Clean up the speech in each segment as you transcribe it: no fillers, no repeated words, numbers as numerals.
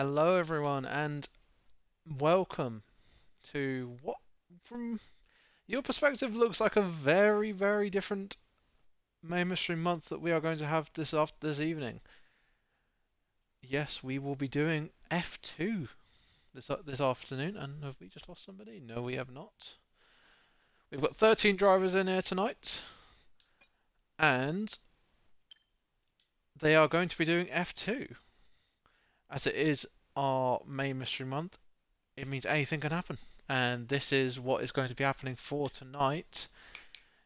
Hello, everyone, and welcome to what, from your perspective, looks like a very, very different May Mystery Month that we are going to have this evening. Yes, we will be doing F2 this afternoon, and have we just lost somebody? No, we have not. We've got 13 drivers in here tonight, and they are going to be doing F2. As it is our May Mystery Month, it means anything can happen. And this is what is going to be happening for tonight.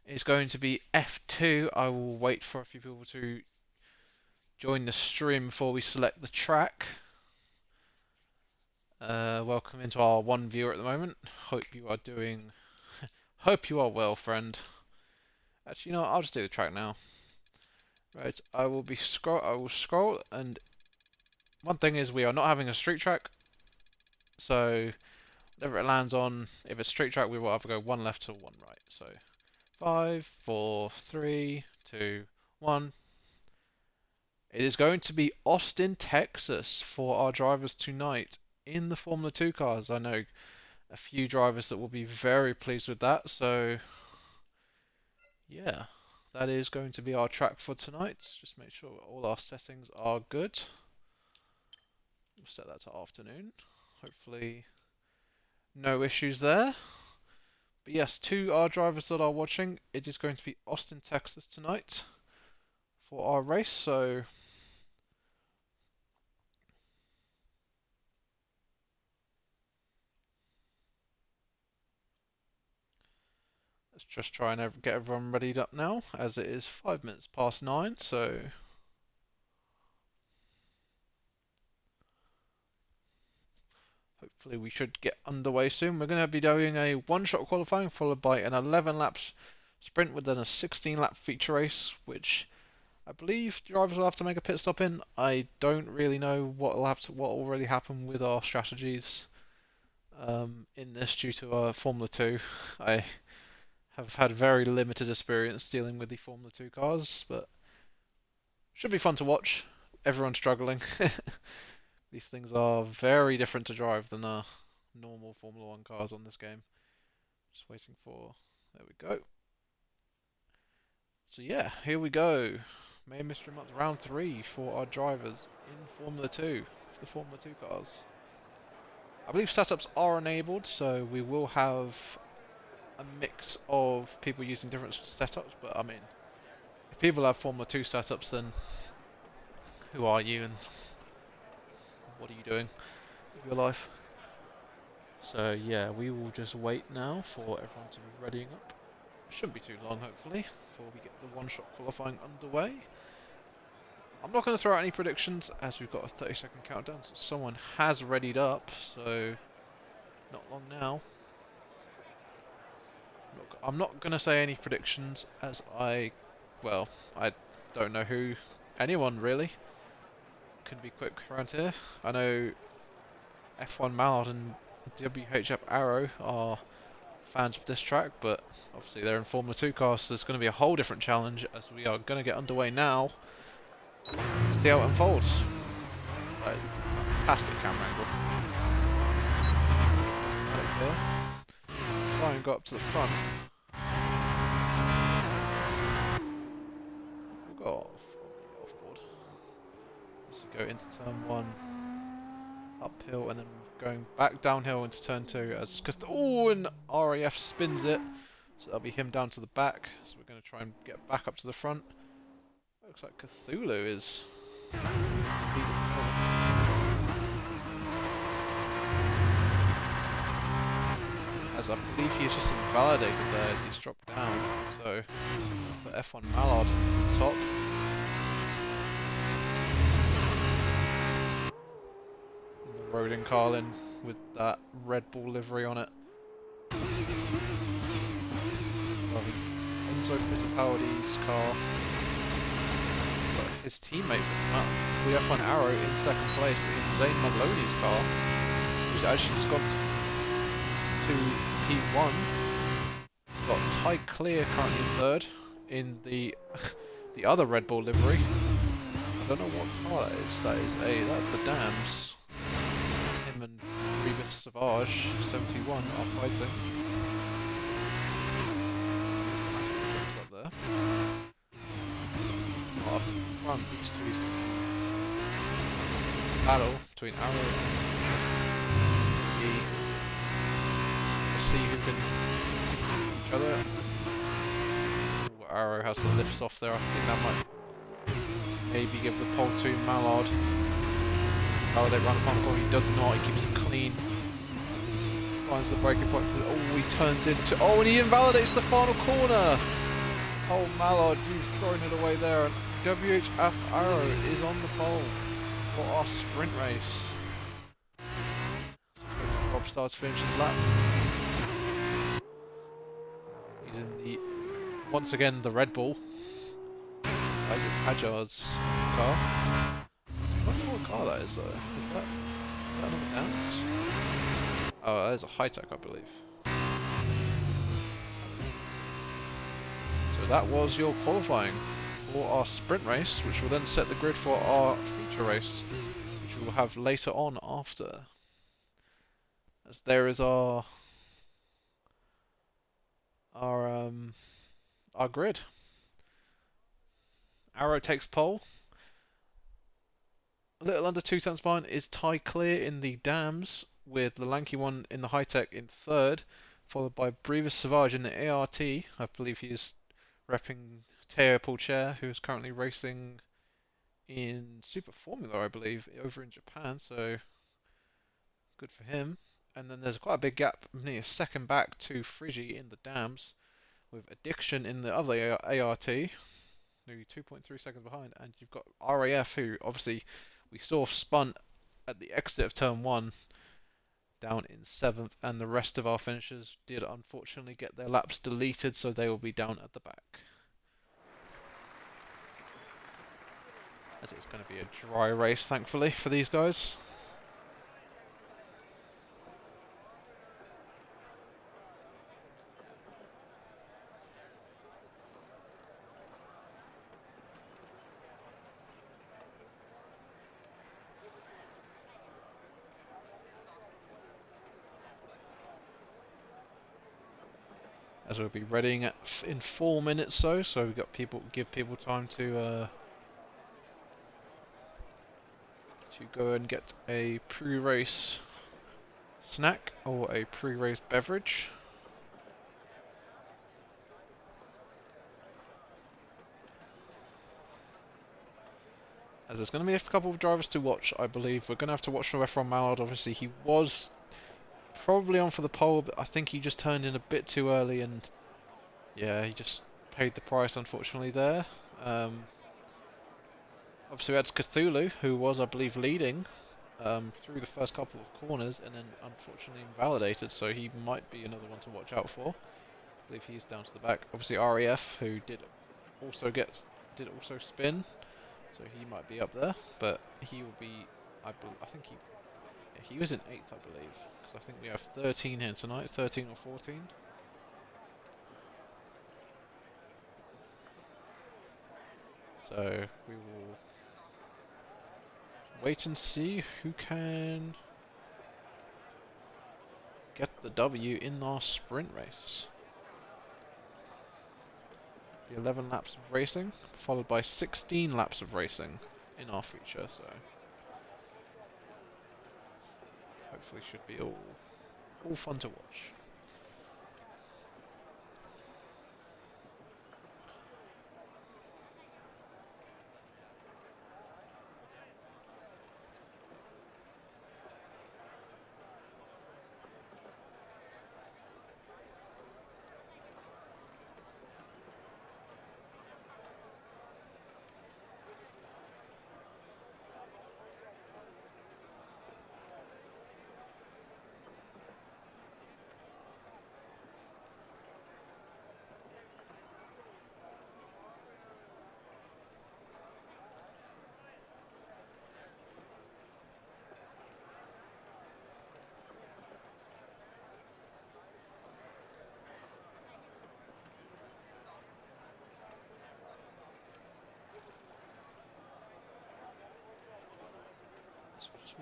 It's going to be F2. I will wait for a few people to join the stream before we select the track. Welcome into our one viewer at the moment. Hope you are doing... Hope you are well, friend. Actually, you know what? I'll just do the track now. Right, I will scroll, and one thing is we are not having a street track. So whatever it lands on, if it's street track, we will either go one left to one right. So 5, 4, 3, 2, 1. It is going to be Austin, Texas for our drivers tonight in the Formula 2 cars. I know a few drivers that will be very pleased with that. So yeah, that is going to be our track for tonight. Just make sure all our settings are good. We'll set that to afternoon. Hopefully no issues there. But yes, to our drivers that are watching, it is going to be Austin, Texas tonight for our race. So let's just try and get everyone readied up now, as it is 5 minutes past 9. So hopefully we should get underway soon. We're going to be doing a one-shot qualifying followed by an 11 laps sprint with then a 16 lap feature race, which I believe drivers will have to make a pit stop in. I don't really know what will really happen with our strategies in this due to Formula 2. I have had very limited experience dealing with the Formula 2 cars, but should be fun to watch. Everyone's struggling. These things are very different to drive than normal Formula 1 cars on this game. Just waiting for... There we go. So yeah, here we go. May Mystery Month round 3 for our drivers in Formula 2, the Formula 2 cars. I believe setups are enabled, so we will have a mix of people using different setups, but I mean, if people have Formula 2 setups, then who are you and what are you doing with your life? So yeah, we will just wait now for everyone to be readying up. Shouldn't be too long, hopefully, before we get the one-shot qualifying underway. I'm not going to throw out any predictions, as we've got a 30-second countdown, so someone has readied up, so not long now. I'm not going to say any predictions, as I don't know anyone really can be quick around here. I know F1 Mallard and WHF Arrow are fans of this track, but obviously they're in Formula 2 cars, so there's going to be a whole different challenge, as we are going to get underway now. See how it unfolds. That is a fantastic camera angle. Okay. Try and go up to the front. We'll go offboard. Let's go into turn 1, uphill, and then going back downhill into turn 2. And RAF spins it, so that'll be him down to the back. So we're going to try and get back up to the front. Looks like Cthulhu is... As I believe he's just invalidated there as he's dropped down. So let's put F1 Mallard to the top. And the Rodin Carlin with that Red Bull livery on it. Enzo Fittipaldi's car. His teammate from the F1 Arrow in second place in Zane Maloney's car, who's actually scomped to P1. Got Ty Clear currently in third in the other Red Bull livery. I don't know what car that is. That's the Dams. and Rebus Savage 71 are fighting. Up there. Up front, it's two battle between Arrow and E. Let's see who can each other. Arrow has the lifts off there. I think that might maybe give the pole to Mallard. Validate round the final corner. He does not. He keeps it clean. Finds the breaking point for the, oh, he turns into, oh, and he invalidates the final corner. Oh, Mallard, you've thrown it away there. WHF Arrow is on the pole for our sprint race. Rob starts finishes lap. He's in the, once again, the Red Bull. Isaac Pajar's car. I don't know what car that is though. Is that another dance? Oh, that is a high-tech, I believe. So that was your qualifying for our sprint race, which will then set the grid for our feature race, which we will have later on after. As there is our grid. Arrow takes pole. A little under 2 tenths behind is Ty Clear in the Dams, with the lanky one in the high-tech in third, followed by Brevis Savage in the ART. I believe he is repping Teo Pulcher, who is currently racing in Super Formula, I believe, over in Japan, so good for him. And then there's quite a big gap, nearly a second back to Frigi in the Dams, with Addiction in the other ART, nearly 2.3 seconds behind, and you've got RAF, who obviously we saw spun at the exit of turn 1 down in 7th, and the rest of our finishers did unfortunately get their laps deleted, so they will be down at the back. As it's going to be a dry race, thankfully, for these guys. As we'll be readying in 4 minutes, so we've got give people time to go and get a pre-race snack or a pre-race beverage. As there's going to be a couple of drivers to watch, I believe. We're going to have to watch for F1 Mallard. Obviously, he was probably on for the pole, but I think he just turned in a bit too early, and yeah, he just paid the price, unfortunately, there. Obviously, we had Cthulhu, who was, I believe, leading through the first couple of corners, and then unfortunately invalidated, so he might be another one to watch out for. I believe he's down to the back. Obviously, RAF, who did also spin, so he might be up there, but he will be, I think he was in 8th, I believe, because I think we have 13 here tonight, 13 or 14. So we will wait and see who can get the W in our sprint race. Be 11 laps of racing, followed by 16 laps of racing in our feature, so hopefully should be all fun to watch.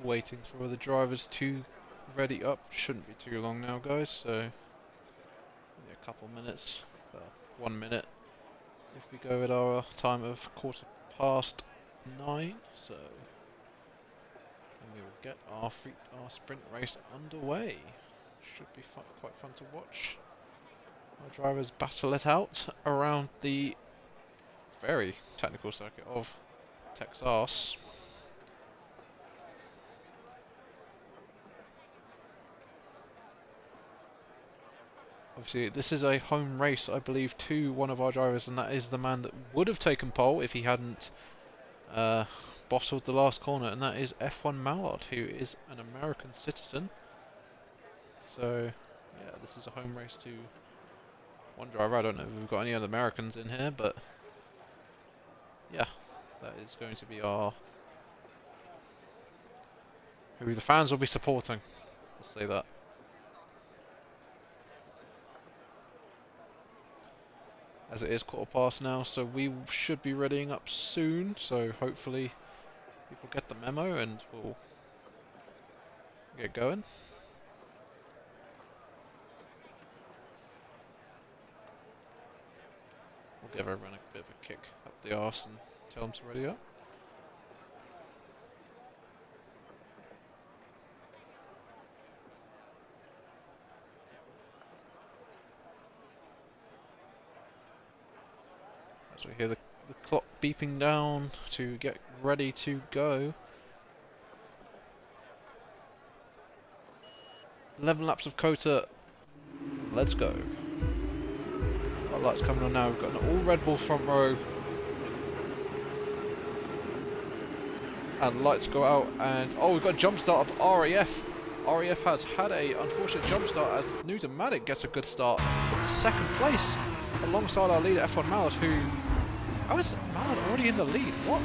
Waiting for the drivers to ready up. Shouldn't be too long now, guys, so only a couple minutes. Well, 1 minute if we go at our time of 9:15, so we will get our sprint race underway. Should be quite fun to watch. Our drivers battle it out around the very technical circuit of Texas. Obviously, this is a home race, I believe, to one of our drivers, and that is the man that would have taken pole if he hadn't bottled the last corner, and that is F1 Mallard, who is an American citizen. So, yeah, this is a home race to one driver. I don't know if we've got any other Americans in here, but yeah, that is going to be who the fans will be supporting. Let's say that. As it is 15:15 now, so we should be readying up soon, so hopefully people get the memo and we'll get going. We'll give everyone a bit of a kick up the arse and tell them to ready up. So we hear the clock beeping down to get ready to go. 11 laps of COTA. Let's go. Our lights coming on now. We've got an all Red Bull front row. And lights go out, and oh, we've got a jump start of RAF. RAF has had a unfortunate jump start as Nutomatic gets a good start. Second place alongside our leader F1 Mallard, who... How is Mallard already in the lead? What?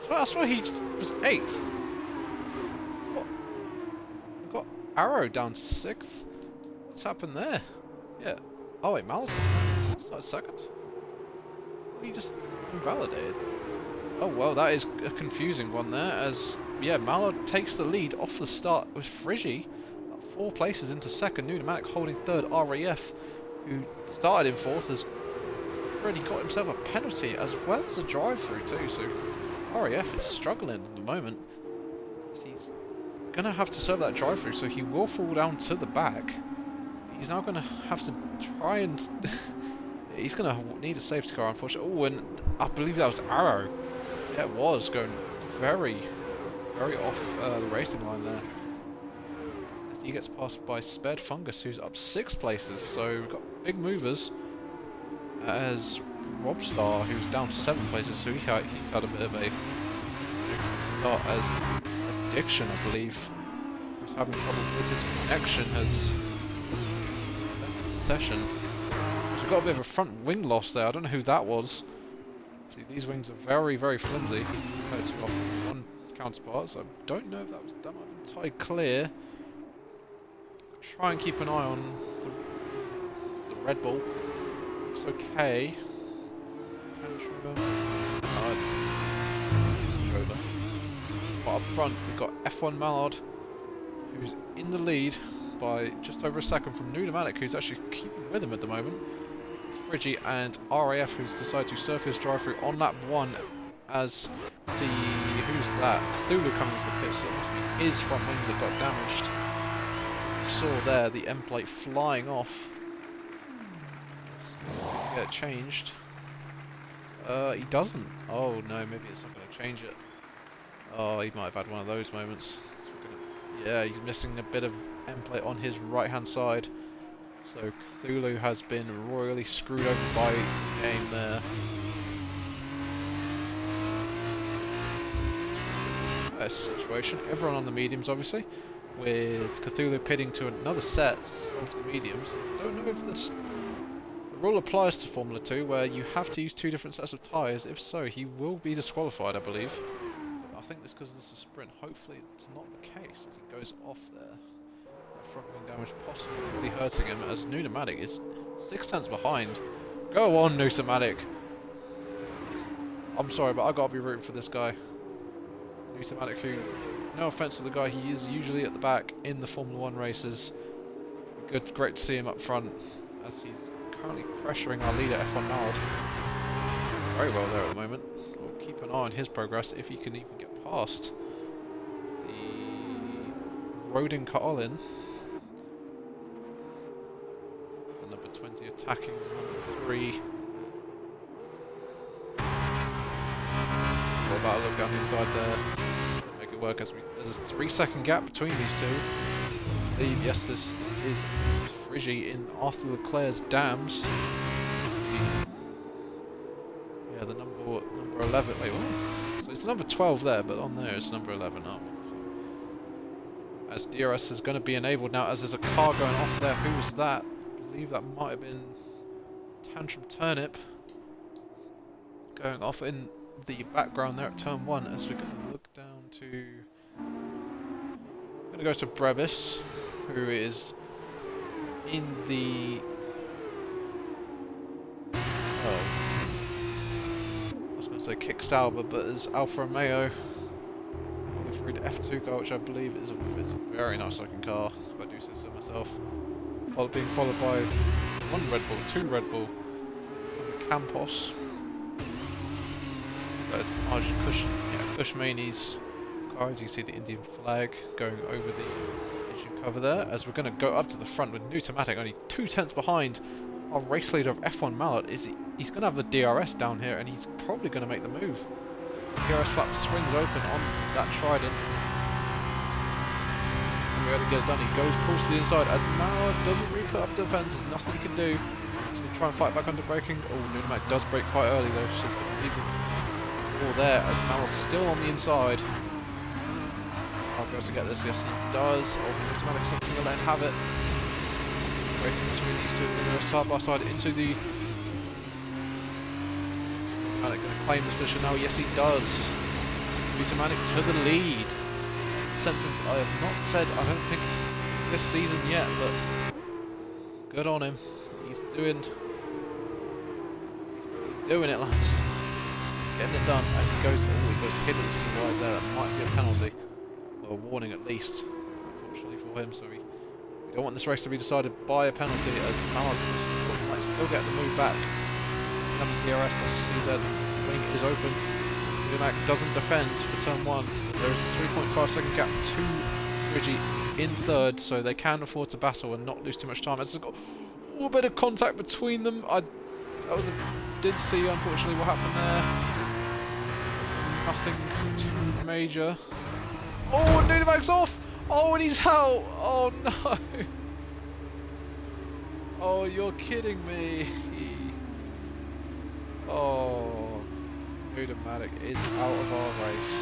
Huh? I swear he was 8th. What? We've got Arrow down to 6th. What's happened there? Yeah. Oh wait, Mallard's not second. He just invalidated. Oh well, that is a confusing one there, as yeah, Mallard takes the lead off the start with Frigi, 4 places into second. Nutomatic holding third. RAF, who started in 4th, has already got himself a penalty as well as a drive-through too. So RAF is struggling at the moment. He's gonna have to serve that drive-through, so he will fall down to the back. He's now gonna have to try and. He's going to need a safety car, unfortunately. Oh, and I believe that was Arrow. Yeah, it was going very, very off the racing line there. As he gets passed by Sped Fungus, who's up 6 places. So we've got big movers. As Robstar, who's down to 7 places. So he's had a bit of a start as Addiction, I believe. Who's having trouble with his connection, has left the session. Got a bit of a front wing loss there. I don't know who that was. See, these wings are very, very flimsy compared to our one counterpart, so I don't know if that might have been tied clear. Try and keep an eye on the Red Bull. It's okay. But up front, we've got F1 Mallard, who's in the lead by just over a second from Nutomatic, who's actually keeping with him at the moment. Frigi and RAF, who's decided to surf his drive-through on lap 1 as, see, who's that? Cthulhu coming to the pit, so it must be his front wing that got damaged. Saw there the end plate flying off. Get it changed. He doesn't. Oh no, maybe it's not going to change it. Oh, he might have had one of those moments. Yeah, he's missing a bit of end plate on his right-hand side. So Cthulhu has been royally screwed over by the game there. Situation. Everyone on the mediums, obviously, with Cthulhu pitting to another set of the mediums. I don't know if the rule applies to Formula 2, where you have to use 2 different sets of tyres. If so, he will be disqualified, I believe. I think that's because this is a sprint. Hopefully it's not the case as it goes off there. Front wing damage possibly hurting him, as Nutomatic is 6 tenths behind. Go on, Nutomatic. I'm sorry, but I gotta be rooting for this guy. Newtomatic, who, no offense to the guy, he is usually at the back in the Formula 1 races. Good, great to see him up front, as he's currently pressuring our leader, F1 Mallard. Very well there at the moment. We'll keep an eye on his progress if he can even get past the Rodin Carlin. And number 20 attacking number 3. What about a look down the inside there? Make it work as there's a 3-second gap between these two. I believe, yes, this is Frigi in Arthur Leclerc's dams. Yeah, the number 11. Wait, what? So it's number 12 there, but on there it's number 11. Oh, what the fuck. As DRS is going to be enabled now, as there's a car going off there. Who was that? I believe that might have been Tantrum Turnip going off in the background there at turn 1. As we're going to look down to... I'm going to go to Brevis, who is in the... Oh, I was going to say Kick Sauber, but as Alfa Romeo through the F2 car, which I believe is a very nice looking car, if I do say so myself. Being followed by 1 Red Bull, 2 Red Bull, Campos. That's Kushmani's car, as you can see the Indian flag going over the Asian cover there, as we're going to go up to the front with Newtomatic only 2 tenths behind our race leader of F1 Mallard. He's going to have the DRS down here, and he's probably going to make the move. DRS flap swings open on that Trident. And we're going to get it done. He pulls to the inside as Mallard doesn't really put up defense. There's nothing he can do. He's going to try and fight back under braking. Oh, Newtomatic does brake quite early though, so even all there as Mallard's still on the inside. I'll be able to get this. Yes, he does. Oh, Newtomatic's not going to let him have it. Racing between these two, they're going to go side by side into the... Newtomatic going to claim this position now. Yes, he does. Newtomatic to the lead. Sentence I have not said, I don't think, this season yet, but good on him. He's doing it, lads. Getting it done as he goes. Oh, he goes hideously wide there. That might be a penalty, or a warning at least, unfortunately for him. So we don't want this race to be decided by a penalty, as Mallard might still get the move back. Number DRS, as you see there, the wing is open. Newtomatic doesn't defend for turn 1. There is a 3.5 second gap to Frigi in 3rd, so they can afford to battle and not lose too much time. As there's got a little bit of contact between them. Didn't see, unfortunately, what happened there. Nothing too major. Oh, Newtomatic's off! Oh, and he's out! Oh no! Oh, you're kidding me! Oh, Newtomatic is out of our race.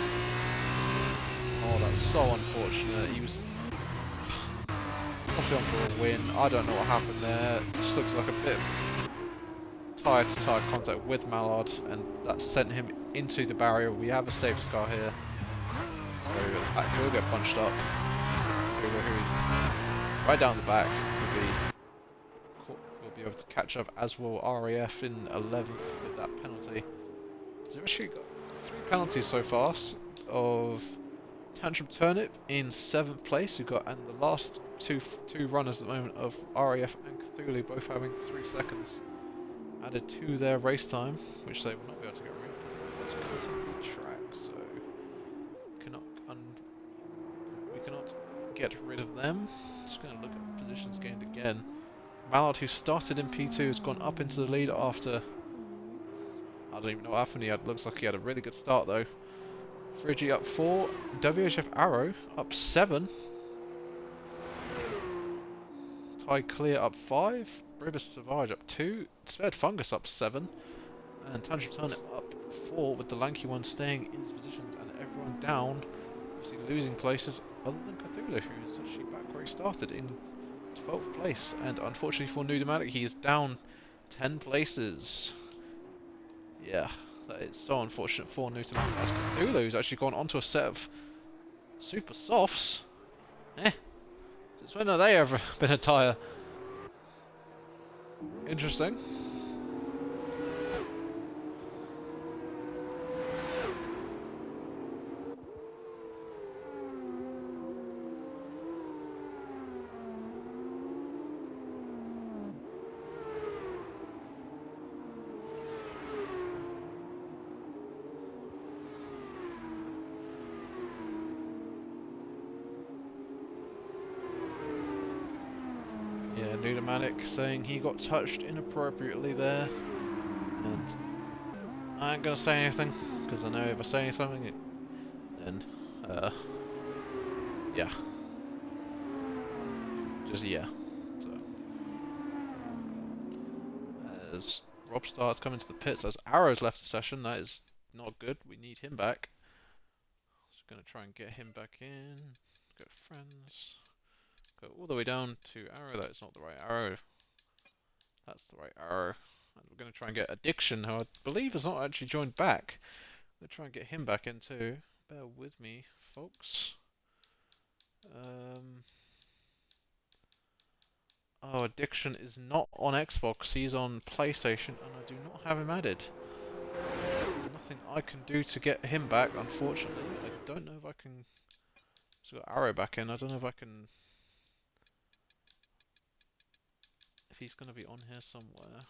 Oh, that's so unfortunate. He was probably on for a win. I don't know what happened there. It just looks like a bit of tyre-to-tyre contact with Mallard, and that sent him into the barrier. We have a safety car here, so he'll get punched up. Who's right down the back will be able to catch up, as will RAF in 11th with that penalty. So we've actually got 3 penalties so far of Tantrum Turnip in 7th place. We've got, and the last two runners at the moment of RAF and Cthulhu both having 3 seconds added to their race time, which they will not be able to get rid of because of the track. So we cannot get rid of them. Just going to look at positions gained again. Mallard, who started in P2, has gone up into the lead after... I don't even know what happened. Looks like he had a really good start though. Frigi up 4. WHF Arrow up 7. Ty Clear up 5. Bribus Savage up 2. Spared Fungus up 7. And Tantrum Turnip up 4, with the lanky one staying in his positions and everyone down. Obviously losing places other than Cthulhu, who's actually back where he started in 12th place. And unfortunately for Newtomatic, he is down 10 places. Yeah, that is so unfortunate for Newtomatic, as Cthulhu's actually gone onto a set of super softs. Since when have they ever been a tyre? Interesting. Yeah, Nudomanic saying he got touched inappropriately there. And I ain't gonna say anything, because I know if I say something, then, yeah. Just, yeah. So, as Rob starts coming to the pits, as Arrow's left the session, that is not good. We need him back. Just gonna try and get him back in. Go friends. Go all the way down to Arrow. That is not the right Arrow. That's the right Arrow. And we're gonna try and get Addiction, who I believe has not actually joined back. I'm gonna try and get him back in too. Bear with me, folks. Oh, Addiction is not on Xbox, he's on PlayStation, and I do not have him added. There's nothing I can do to get him back, unfortunately. I don't know if I can... Just got Arrow back in, I don't know if I can... If he's going to be on here somewhere.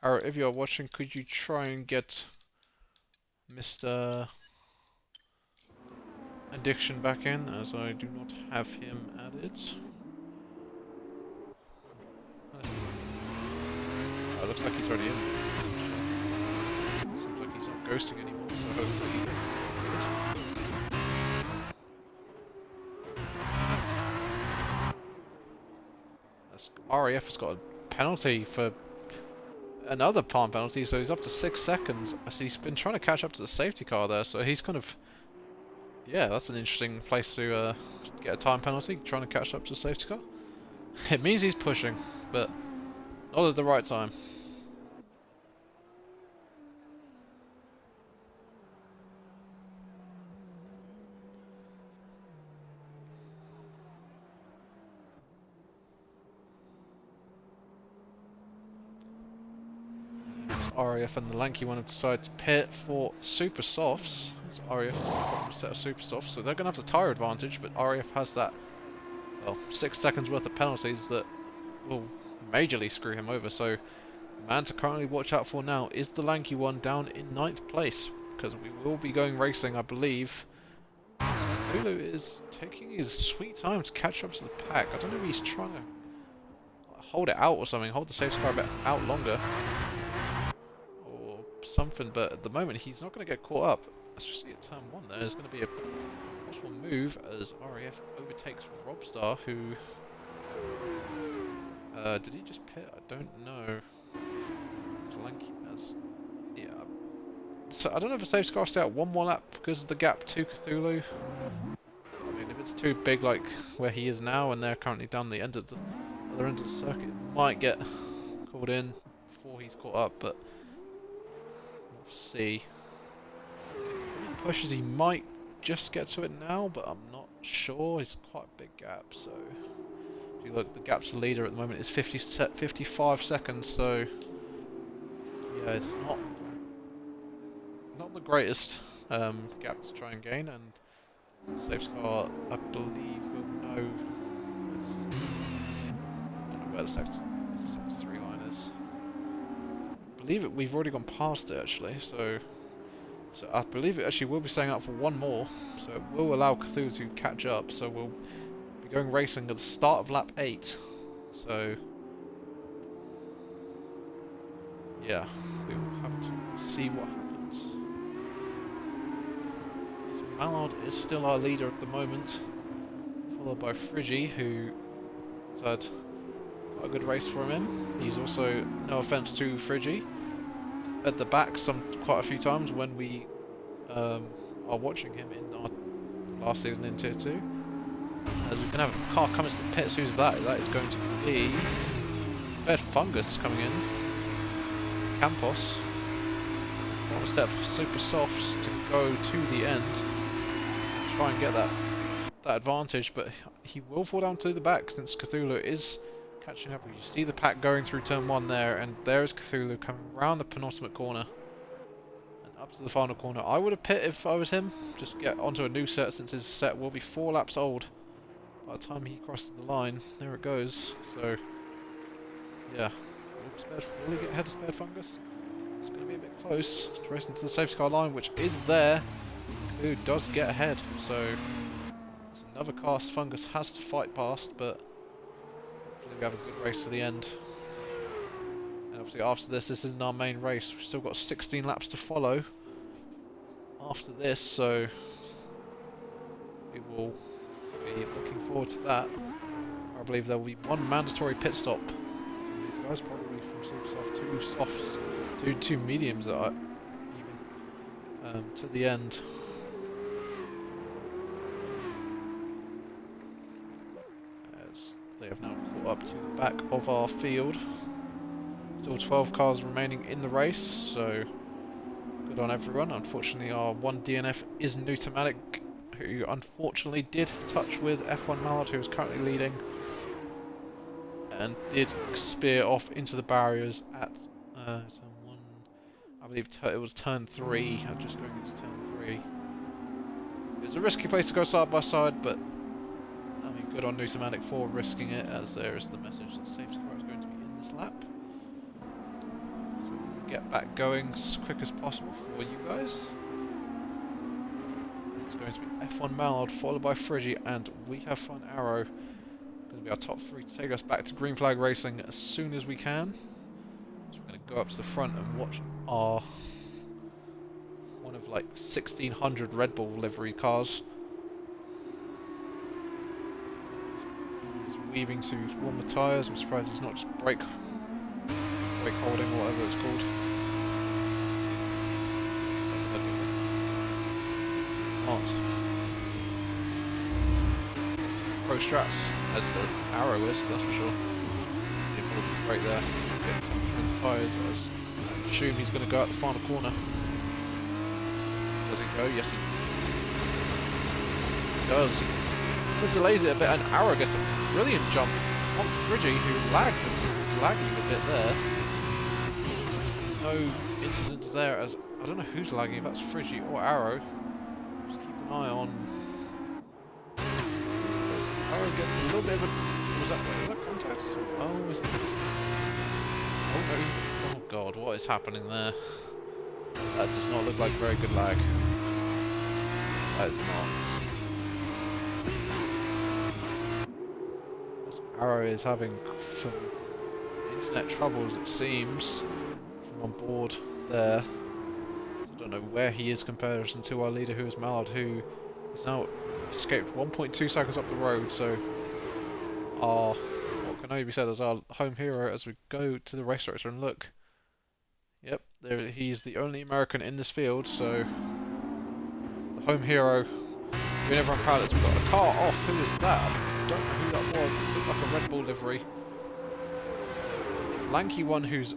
Arrow, if you're watching, could you try and get Mr. Addiction back in, as I do not have him added. Oh, looks like he's already in. Seems like he's not ghosting anymore, so hopefully... RAF has got a penalty for another palm penalty, so he's up to 6 seconds. I see he's been trying to catch up to the safety car there, so he's kind of... Yeah, that's an interesting place to get a time penalty, trying to catch up to the safety car. It means he's pushing, but not at the right time. RAF and the lanky one have decided to pit for super softs. It's RAF has a set of super softs, so they're going to have the tyre advantage, but RAF has that, well, 6 seconds worth of penalties that will majorly screw him over. So, the man to currently watch out for now is the lanky one down in 9th place, because we will be going racing, I believe. Hulu is taking his sweet time to catch up to the pack. I don't know if he's trying to hold it out or something, hold the safety car a bit out longer. Something, but at the moment he's not going to get caught up. Let's just see at turn 1 there's going to be a possible move as RAF overtakes Robstar, who... did he just pit? I don't know. Lanky has... Yeah. So I don't know if a safety car stay out one more lap because of the gap to Cthulhu. I mean, if it's too big like where he is now and they're currently down the end of the other end of the circuit, it might get called in before he's caught up, but see. If he pushes, he might just get to it now, but I'm not sure. It's quite a big gap, so if you look, the gap to the leader at the moment is 55 seconds, so yeah, it's not the greatest gap to try and gain, and the safety car, I believe, will know, I don't know where the sector 3 line is. I believe it, we've already gone past it actually, so I believe it actually will be staying up for one more, so it will allow Cthulhu to catch up, so we'll be going racing at the start of lap 8, so yeah, we will have to see what happens. So Mallard is still our leader at the moment, followed by Friggy, who has had quite a good race from him. He's also, no offence to Friggy, at the back quite a few times when we are watching him in our last season in Tier 2. As we're going to have a car coming to the pits. Who's that? That is going to be Bed Fungus coming in. Campos. One step super softs to go to the end. Try and get that advantage, but he will fall down to the back since Cthulhu is catching up. You see the pack going through turn 1 there, and there's Cthulhu coming around the penultimate corner and up to the final corner. I would have pit if I was him, just get onto a new set since his set will be 4 laps old by the time he crosses the line. There it goes. So yeah, will he get ahead of Spared Fungus? It's going to be a bit close to racing to the safety car line, which is there. Who does get ahead, so there's another car Fungus has to fight past, but hopefully we have a good race to the end. And obviously after this isn't our main race. We've still got 16 laps to follow after this, so we will be looking forward to that. I believe there will be one mandatory pit stop from these guys, probably from super soft, two softs, two mediums that are even to the end. As they have now caught up to the back of our field. Still 12 cars remaining in the race, so good on everyone. Unfortunately, our one DNF is Newtomatic, who unfortunately did touch with F1 Mallard, who is currently leading, and did spear off into the barriers at turn 1. I believe it was turn 3. I'm just going into turn 3. It was a risky place to go side by side, but I mean, good on Newtomatic for risking it, as there is the message that safety car is going to be in this lap. So we'll get back going as quick as possible for you guys. This is going to be F1 Mallard, followed by Friggy, and We Have Fun Arrow. Going to be our top 3 to take us back to Green Flag Racing as soon as we can. So we're going to go up to the front and watch our one of like 1,600 Red Bull livery cars. He's weaving to warm the tyres. I'm surprised he's not just brake holding or whatever it's called. Smart. Pro Strats, as Arrow is, that's for sure. See if we'll brake there. Get the tyres. I assume he's going to go out the final corner. Does he go? Yes, he does. He delays it a bit, and Arrow gets a brilliant jump on Friggy, who lags him. He's lagging a bit there. No incidents there, as I don't know who's lagging, if that's Friggy or Arrow. Just keep an eye on. Arrow gets a little bit of a. Was that contact or something? Oh, is it? Oh no! Oh god, what is happening there? That does not look like very good lag. That is not. As Arrow is having some internet troubles, it seems, from on board there. So I don't know where he is in comparison to our leader, who is Mallard, who has now escaped 1.2 seconds up the road. So our, what can only be said as our home hero as we go to the race director and look. Yep, there he's the only American in this field, so the home hero doing everyone proud. We've got a car off. Who is that? I don't know who that was. It looked like a Red Bull livery. Lanky one who's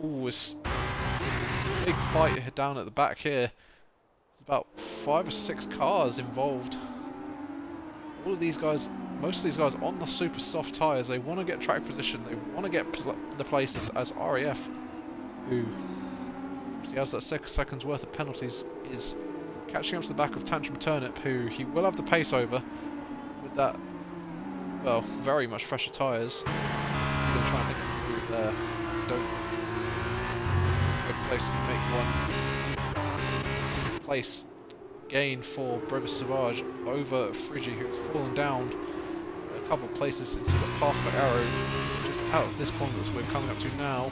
always big fight down at the back here. There's about 5 or 6 cars involved. All of these guys, most of these guys on the super soft tyres, they want to get track position, they want to get the places, as RAF, who obviously has that 6 seconds worth of penalties, is catching up to the back of Tantrum Turnip, who he will have the pace over with that, well, very much fresher tyres. He's going to try and make a move there. Don't. Good place to make one place gain for Brevis Savage over Friggy, who's fallen down a couple of places since he got passed by Arrow, just out of this corner that we're coming up to now.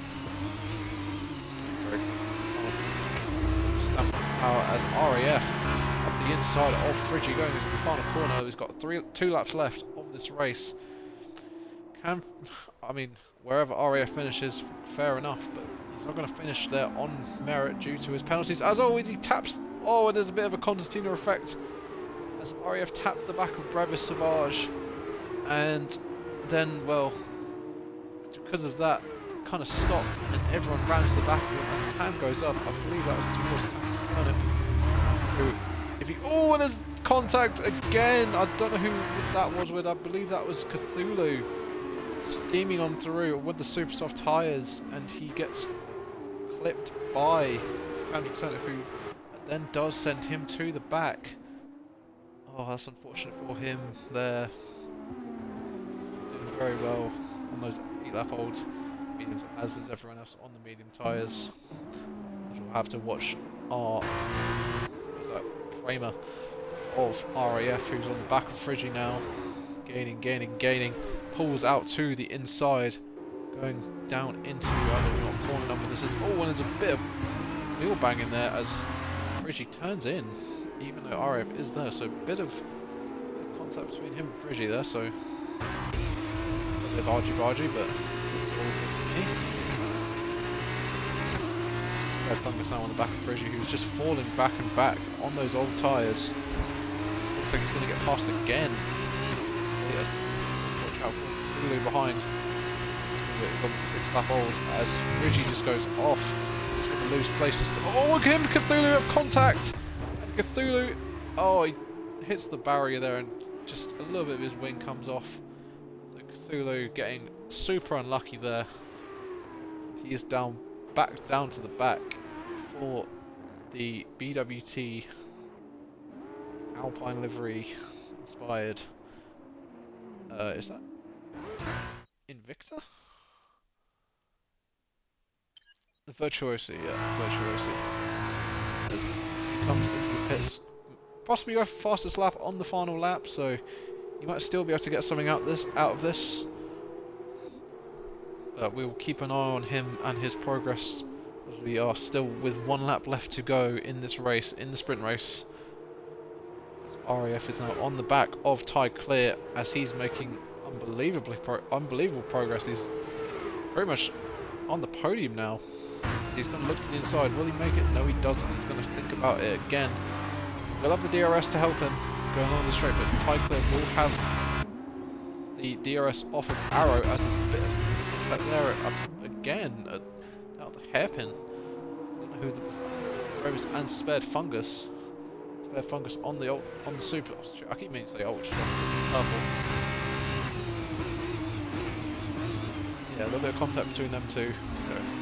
Stamp power as RAF up the inside of Friggy, going into the final corner. He's got 2 laps left of this race. I mean, wherever RAF finishes, fair enough, but he's not going to finish there on merit due to his penalties. As always, he taps. Oh, there's a bit of a Constantino effect as RAF tapped the back of Brevis Savage, and then, well, because of that, kind of stopped, and everyone ran to the back of him as his hand goes up. I believe that was towards Turnip. Who, if he, oh, and there's contact again. I don't know who that was with. I believe that was Cthulhu steaming on through with the super soft tyres, and he gets clipped by Tantrum Turnip, who then does send him to the back. Oh, that's unfortunate for him there. He's doing very well on those 8-lap-old mediums, as is everyone else on the medium tyres. We'll have to watch our Prema of RAF, who's on the back of Friggy now, gaining, pulls out to the inside, going down into, I don't know what corner number this is. Oh, and there's a bit of wheel banging there as Friggy turns in, even though RAF is there, so a bit of contact between him and Friggy there, so a bit of argy-bargy, but it's all good to me. Red Fungus now on the back of Friggy, who's just falling back and back on those old tyres. Looks like he's going to get past again. Yes. Watch out for Cthulhu behind. It comes to 6 lap holes as Friggy just goes off. He's going to lose places. Oh, again, Cthulhu have contact! And Cthulhu, oh, he hits the barrier there and just a little bit of his wing comes off. So Cthulhu getting super unlucky there. He is back down to the back for the BWT Alpine livery inspired. Is that Invicta? Virtuosi, yeah, Virtuosi. As he comes into the pits, possibly go for fastest lap on the final lap, so you might still be able to get something out of this. But we will keep an eye on him and his progress, as we are still with 1 lap left to go in this race, in the sprint race. As RAF is now on the back of Ty Clear as he's making unbelievable progress. He's very much on the podium now. He's going to look to the inside. Will he make it? No, he doesn't. He's going to think about it again. We'll have the DRS to help him going on the straight, but Ty Clear will have the DRS off of Arrow as there's a bit of there again out the hairpin. I don't know who the Rose and Spared Fungus. Spared Fungus on the super. I keep meaning to say ultra. Purple. Yeah, a little bit of contact between them two.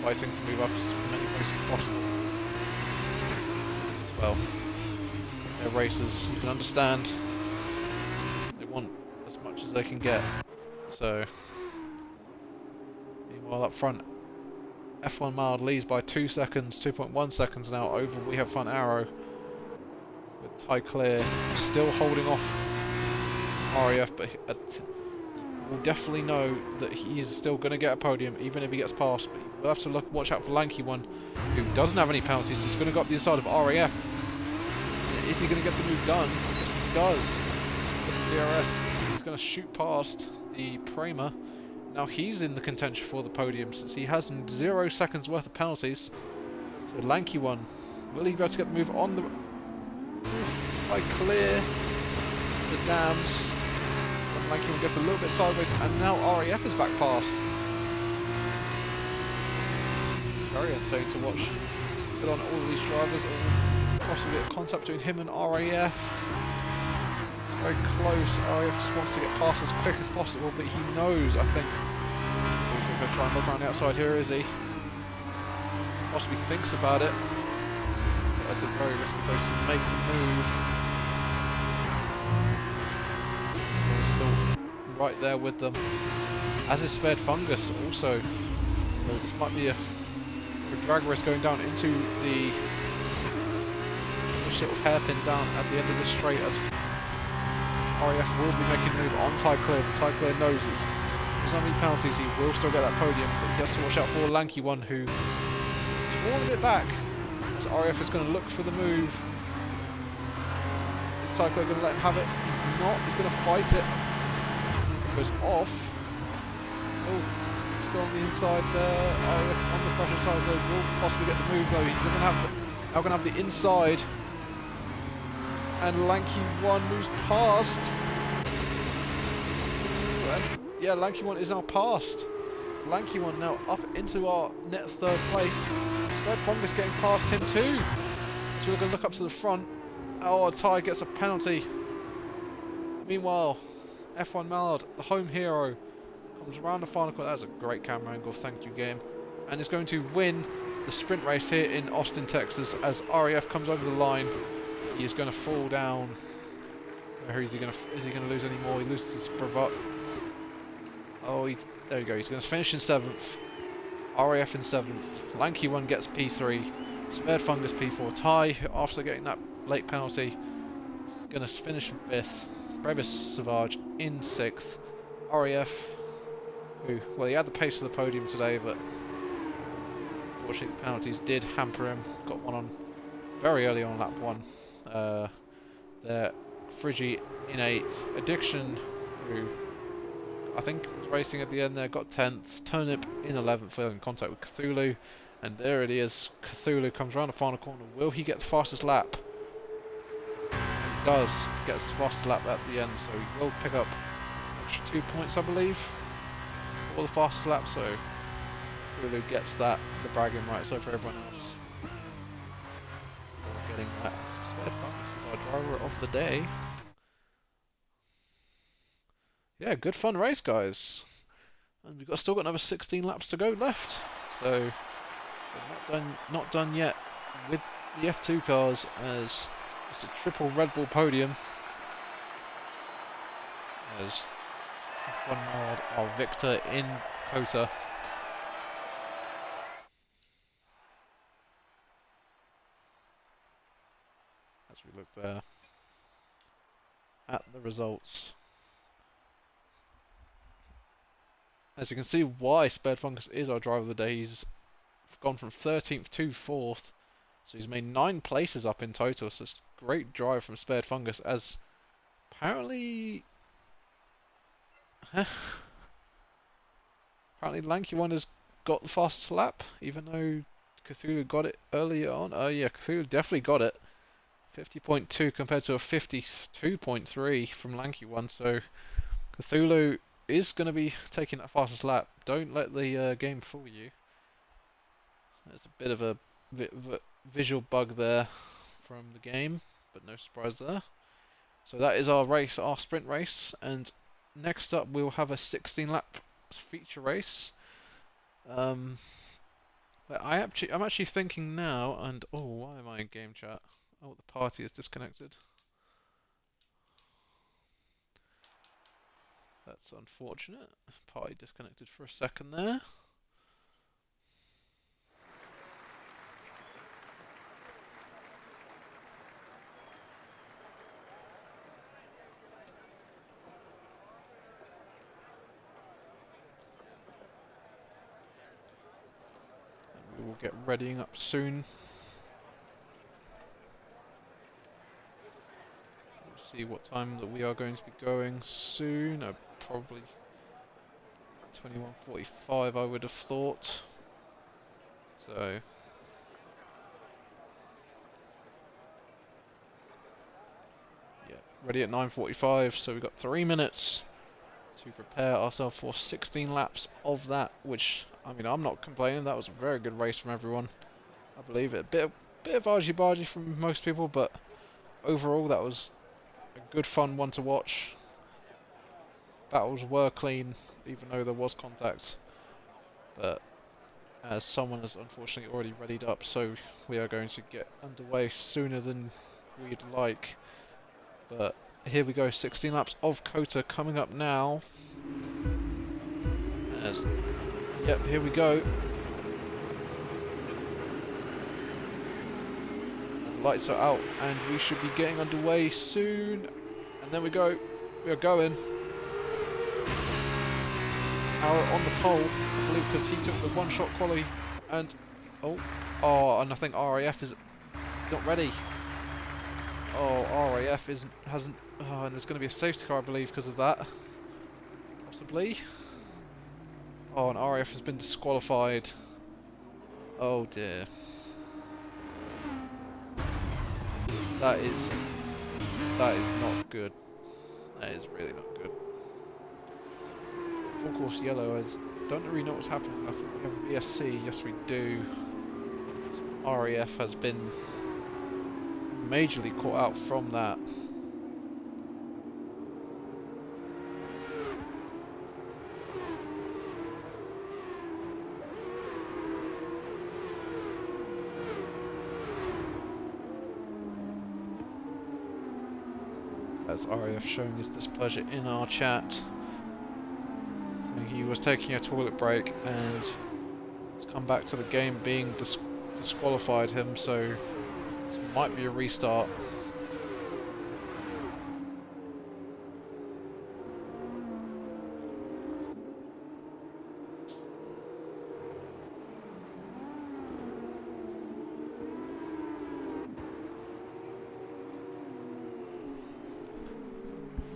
Fighting to move up as many places as possible. As well, they're racers. You can understand. They want as much as they can get. So, meanwhile up front, F1 Mild leads by 2 seconds, 2.1 seconds now over We Have Fun Arrow. With Ty Clear still holding off RAF, but we'll definitely know that he is still going to get a podium, even if he gets past. But we'll have to watch out for Lanky One, who doesn't have any penalties. He's going to go up the inside of RAF. Is he going to get the move done? Yes, he does. With the DRS, he's going to shoot past the Prema. Now he's in the contention for the podium since he has 0 seconds worth of penalties. So Lanky One, will he be able to get the move on the... By Clear the dams. And Lanky One gets a little bit sideways, and now RAF is back past. Very insane to watch. Good on all of these drivers. Possibly a contact between him and RAF. Very close. RAF just wants to get past as quick as possible, but he knows, I think. Also going to try and look around the outside here, is he? Possibly thinks about it. But that's a very risky place to make the move. He's still right there with them. As is Spared Fungus also. So this might be a drag race going down into the sort of hairpin down at the end of the straight as RAF will be making a move on Ty Clear. Ty Clear knows it. There's not many penalties, he will still get that podium, but he has to watch out for Lanky One, who is falling a bit back. As RAF is going to look for the move. Is Ty Clear going to let him have it? He's not. He's going to fight it. Goes off. Oh, still on the inside there. RAF on the pressure tyres though, will possibly get the move though. He's going to have now going to have the inside. And Lanky One moves past. And yeah, Lanky One is now past. Lanky One now up into our net 3rd place. Spared Fungus getting past him too. So we're going to look up to the front. Oh, Ty gets a penalty. Meanwhile, F1 Mallard, the home hero, comes around the final corner. That was a great camera angle, thank you game. And is going to win the sprint race here in Austin, Texas as RAF comes over the line. He is going to fall down. Where is he going to lose any more? He loses his Bravo. Oh, there you go. He's going to finish in 7th. RAF in 7th. Lanky One gets P3. Spared Fungus P4. Ty, after getting that late penalty, is going to finish in 5th. Brevis Savage in 6th. RAF, who, well, he had the pace for the podium today, but unfortunately the penalties did hamper him. Got one on very early on lap 1. There, Friggy in 8th. Addiction, who I think was racing at the end there, got 10th. Turnip in 11th, failing contact with Cthulhu. And there it is. Cthulhu comes around the final corner. Will he get the fastest lap? He does. Gets the fastest lap at the end, so he will pick up extra 2 points, I believe, for the fastest lap. So Cthulhu gets that, the bragging rights over everyone else. Getting that. Spared Fungus is our driver of the day. Yeah, good fun race, guys. And we've still got another 16 laps to go left. So we're not done yet with the F2 cars, as it's a triple Red Bull podium. As F1 Nord are Victor in COTA. As we look there at the results. As you can see why Spared Fungus is our driver of the day. He's gone from 13th to 4th. So he's made 9 places up in total. So it's a great drive from Spared Fungus, as apparently Lanky One has got the fastest lap, even though Cthulhu got it earlier on. Oh yeah, Cthulhu definitely got it. 50.2 compared to a 52.3 from Lanky One. So Cthulhu is going to be taking that fastest lap. Don't let the game fool you. There's a bit of a visual bug there from the game, but no surprise there. So that is our race, our sprint race, and next up we'll have a 16-lap feature race. I'm actually thinking now, and oh, why am I in game chat? Oh, the party is disconnected. That's unfortunate. Party disconnected for a second there. And we will get readying up soon. We'll see what time that we are going to be going soon. Probably 21:45, I would have thought. So yeah, ready at 9:45. So we've got 3 minutes to prepare ourselves for 16 laps of that. Which, I mean, I'm not complaining. That was a very good race from everyone. I believe it. A bit of argy-bargy from most people, but overall that was a good, fun one to watch. Battles were clean, even though there was contact. But as someone has unfortunately already readied up, so we are going to get underway sooner than we'd like. But here we go, 16 laps of COTA coming up now. Yep, here we go. And lights are out, and we should be getting underway soon. And there we go. We are going. On the pole, I believe, because he took the one-shot quali, and and I think RAF is not ready. Oh, RAF hasn't. Oh, and there's going to be a safety car, I believe, because of that, possibly. Oh, and RAF has been disqualified. Oh dear. That is not good. That is really not good. Full course yellow. I don't really know what's happening. I think we have a VSC. Yes, we do. So RAF has been majorly caught out from that. As RAF showing his displeasure in our chat. He was taking a toilet break and has come back to the game being disqualified him, so this might be a restart.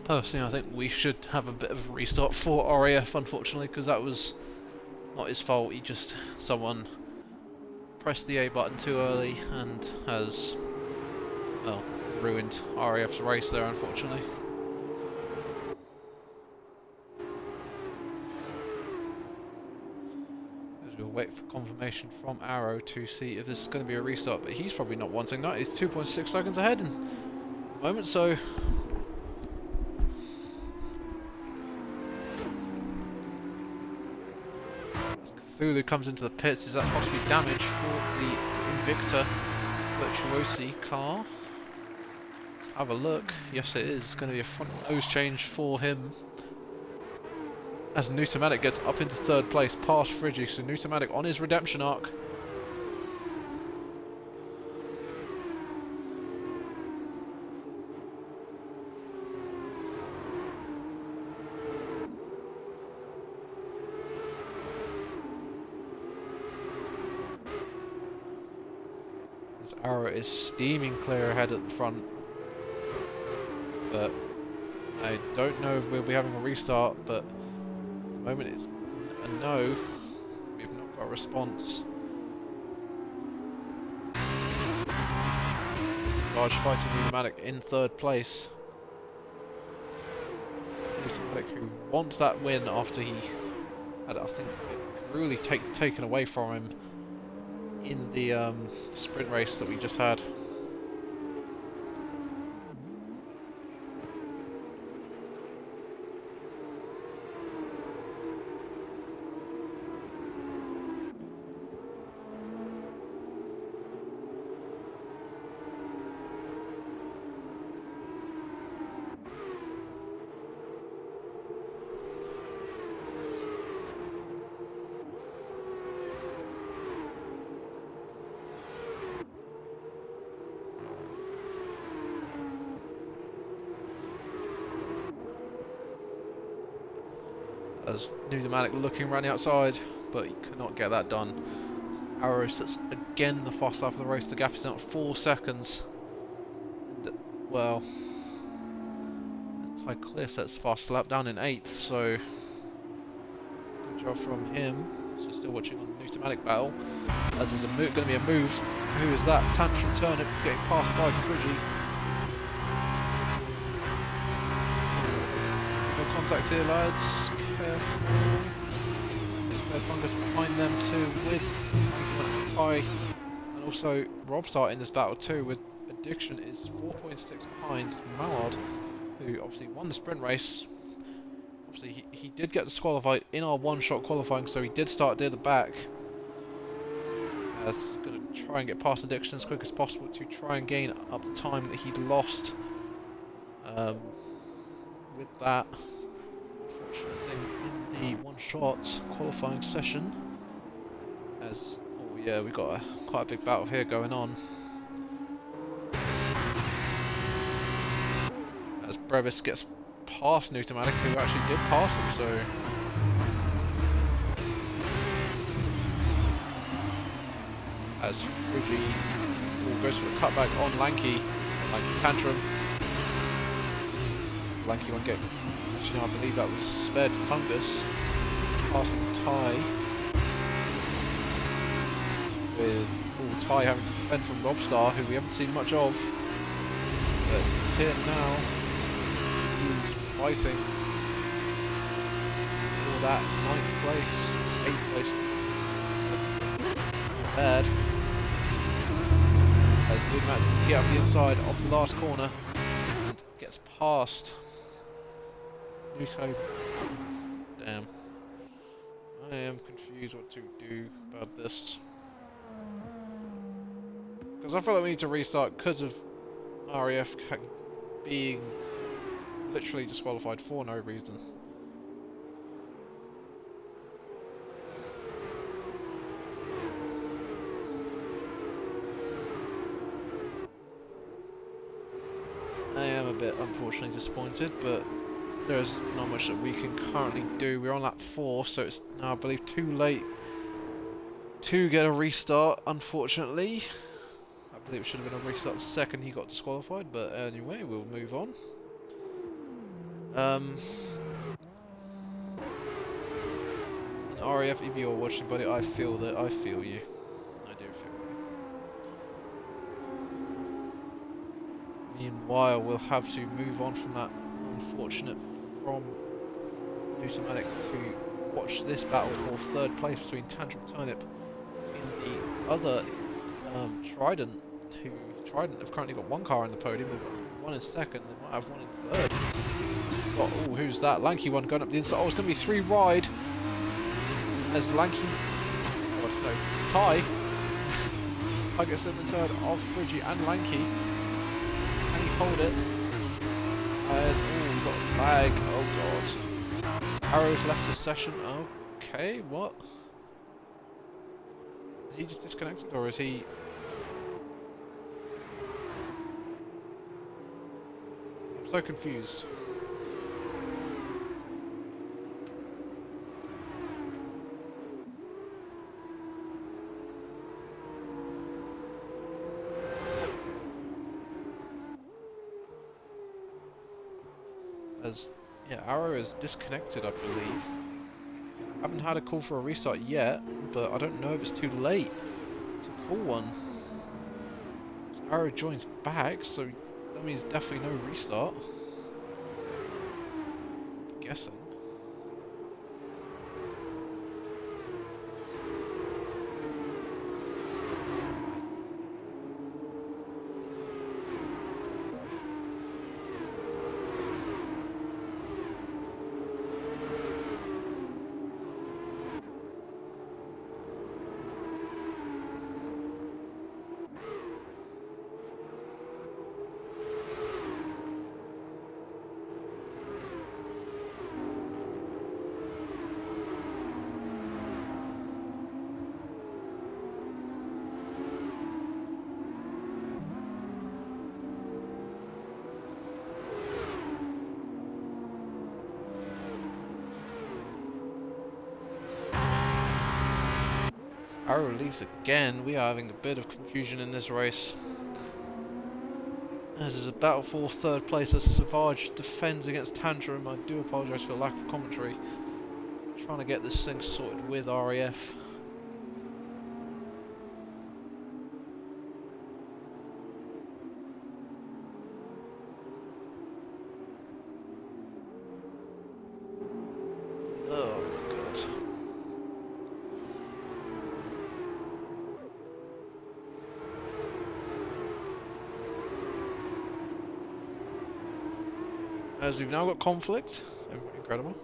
Personally, I think we should have a bit of a restart for RAF, unfortunately, because that was not his fault. Someone pressed the A button too early and has, well, ruined RAF's race there, unfortunately. As we'll wait for confirmation from Arrow to see if this is going to be a restart, but he's probably not wanting that. He's 2.6 seconds ahead in the moment, so Cthulhu comes into the pits. Is that possibly damage for the Invicta Virtuosi car? Have a look. Yes, it is. It's going to be a front nose change for him. As Nutomatic gets up into third place past Frigi, so Nutomatic on his redemption arc. Arrow is steaming clear ahead at the front, but I don't know if we'll be having a restart, but at the moment it's a no. We've not got a response. Large fighting Nutomatic in third place. Nutomatic who wants that win after he had, I think, it really taken away from him in the sprint race that we just had. As Nutomatic looking around the outside, but he cannot get that done. Arrow sits again the fast lap of the race. The gap is now at 4 seconds. And, well, Ty Clear sets fast lap down in 8th, so good job from him. So still watching on the Nutomatic battle. As there's going to be a move. Who is that? Tantrum Turnip getting passed by Frigi. No contact here, lads. Red Fungus behind them too, with Ty and also Robstar in this battle too, with Addiction is 4.6 behind Mallard, who obviously won the sprint race. Obviously he did get disqualified in our one-shot qualifying, so he did start near the back. As he's going to try and get past Addiction as quick as possible to try and gain up the time that he'd lost. With that, in the one-shot qualifying session, as oh yeah, we got quite a big battle here going on. As Brevis gets past Nutomatic, who actually did pass him, so as Frigi goes for the cutback on Lanky Tantrum. Lanky won't get. Actually, no, I believe that was spared Fungus passing Ty, with Ty having to defend from Robstar, who we haven't seen much of, but he's here now. He's fighting for that 9th place, 8th place. Bad. As Nutomatic can get up the inside of the last corner and gets past Nuto. Damn. I am confused what to do about this. Because I feel like we need to restart because of RAF being literally disqualified for no reason. bit unfortunately disappointed, but there's not much that we can currently do. We're on lap 4, so it's now, I believe, too late to get a restart, unfortunately. I believe it should have been a restart the second he got disqualified, but anyway, we'll move on. And RAF, if you're watching, buddy, I feel you. I do feel you. Meanwhile, we'll have to move on from that unfortunate from Newtomatic to watch this battle for third place between Tantrum Turnip and the other Trident, who Trident have currently got one car on the podium. We've got one in second, they might have one in third. Oh, who's that? Lanky one going up the inside. Oh, it's going to be 3 wide. As Lanky... Oh, no. Ty. I guess in the turn of Friggy and Lanky. Can he hold it? As... Oh, we've got a lag. Oh, God. Arrow's left the session. Okay, what? Is he just disconnected, or is he... I'm so confused. As, yeah, Arrow is disconnected, I believe. I haven't had a call for a restart yet, but I don't know if it's too late to call one. As Arrow joins back, so that means definitely no restart. I'm guessing. Arrow leaves again. We are having a bit of confusion in this race. This is a battle for third place as Savage defends against Tantrum. I do apologise for the lack of commentary. I'm trying to get this thing sorted with RAF. As we've now got conflict. Incredible.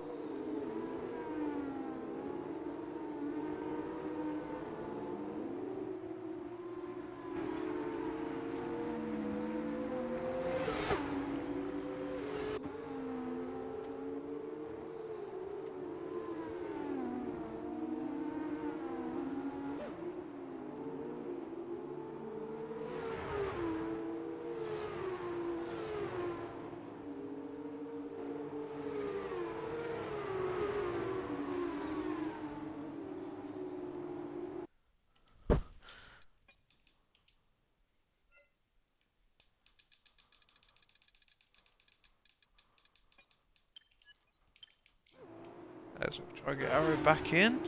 Let's try to get Arrow back in.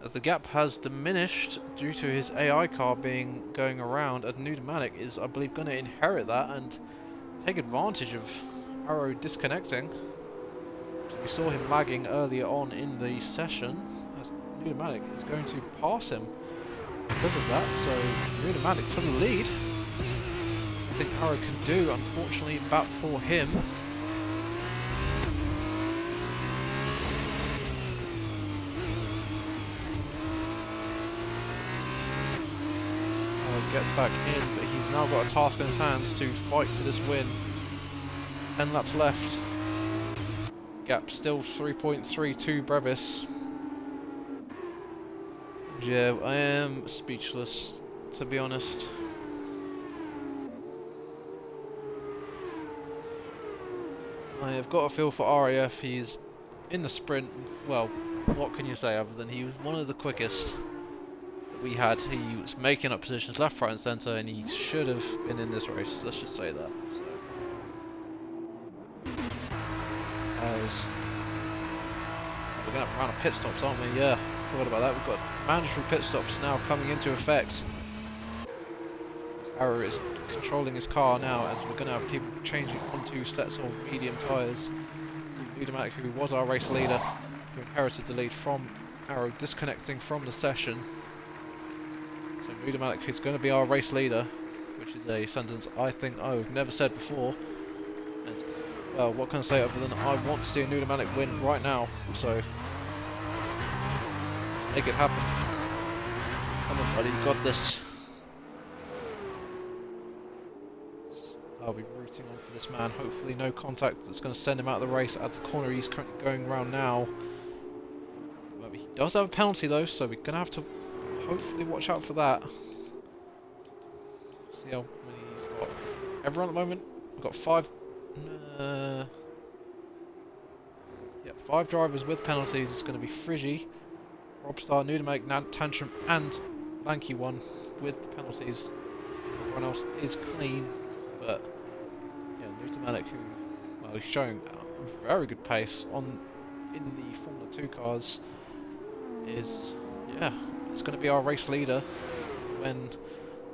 As the gap has diminished due to his AI car going around, as Newtomatic is, I believe, going to inherit that and take advantage of Arrow disconnecting. So we saw him lagging earlier on in the session, as Newtomatic is going to pass him because of that. So Newtomatic to the lead. I think Arrow can do, unfortunately, but for him. Gets back in, but he's now got a task in his hands to fight for this win. 10 laps left. Gap still 3.32 Brevis. Yeah, I am speechless, to be honest. I have got a feel for RAF. He's in the sprint. Well, what can you say other than he was one of the quickest that we had. He was making up positions left, right and centre, and he should have been in this race. Let's just say that. So, we're going to have a round of pit stops, aren't we? Yeah, forgot about that. We've got mandatory pit stops now coming into effect. Arrow is controlling his car now, as we're going to have people changing onto sets of medium tyres. So Nudimatic, who was our race leader, who inherited the lead from Arrow, disconnecting from the session. So Nudimatic is going to be our race leader, which is a sentence I think I've never said before. And, well, what can I say other than I want to see a Nudimatic win right now, so let's make it happen. Come on buddy, you got this. I'll be rooting on for this man. Hopefully no contact that's going to send him out of the race at the corner he's currently going around now. But he does have a penalty though, so we're going to have to hopefully watch out for that. See how many he's got. Everyone at the moment, we've got 5 drivers with penalties. It's going to be Friggy, Robstar, Nudimatic, Tantrum and Lanky One with the penalties. Everyone else is clean, but yeah, Nudimatic, who, well, he's showing a very good pace in the Formula 2 cars, is, yeah, it's going to be our race leader when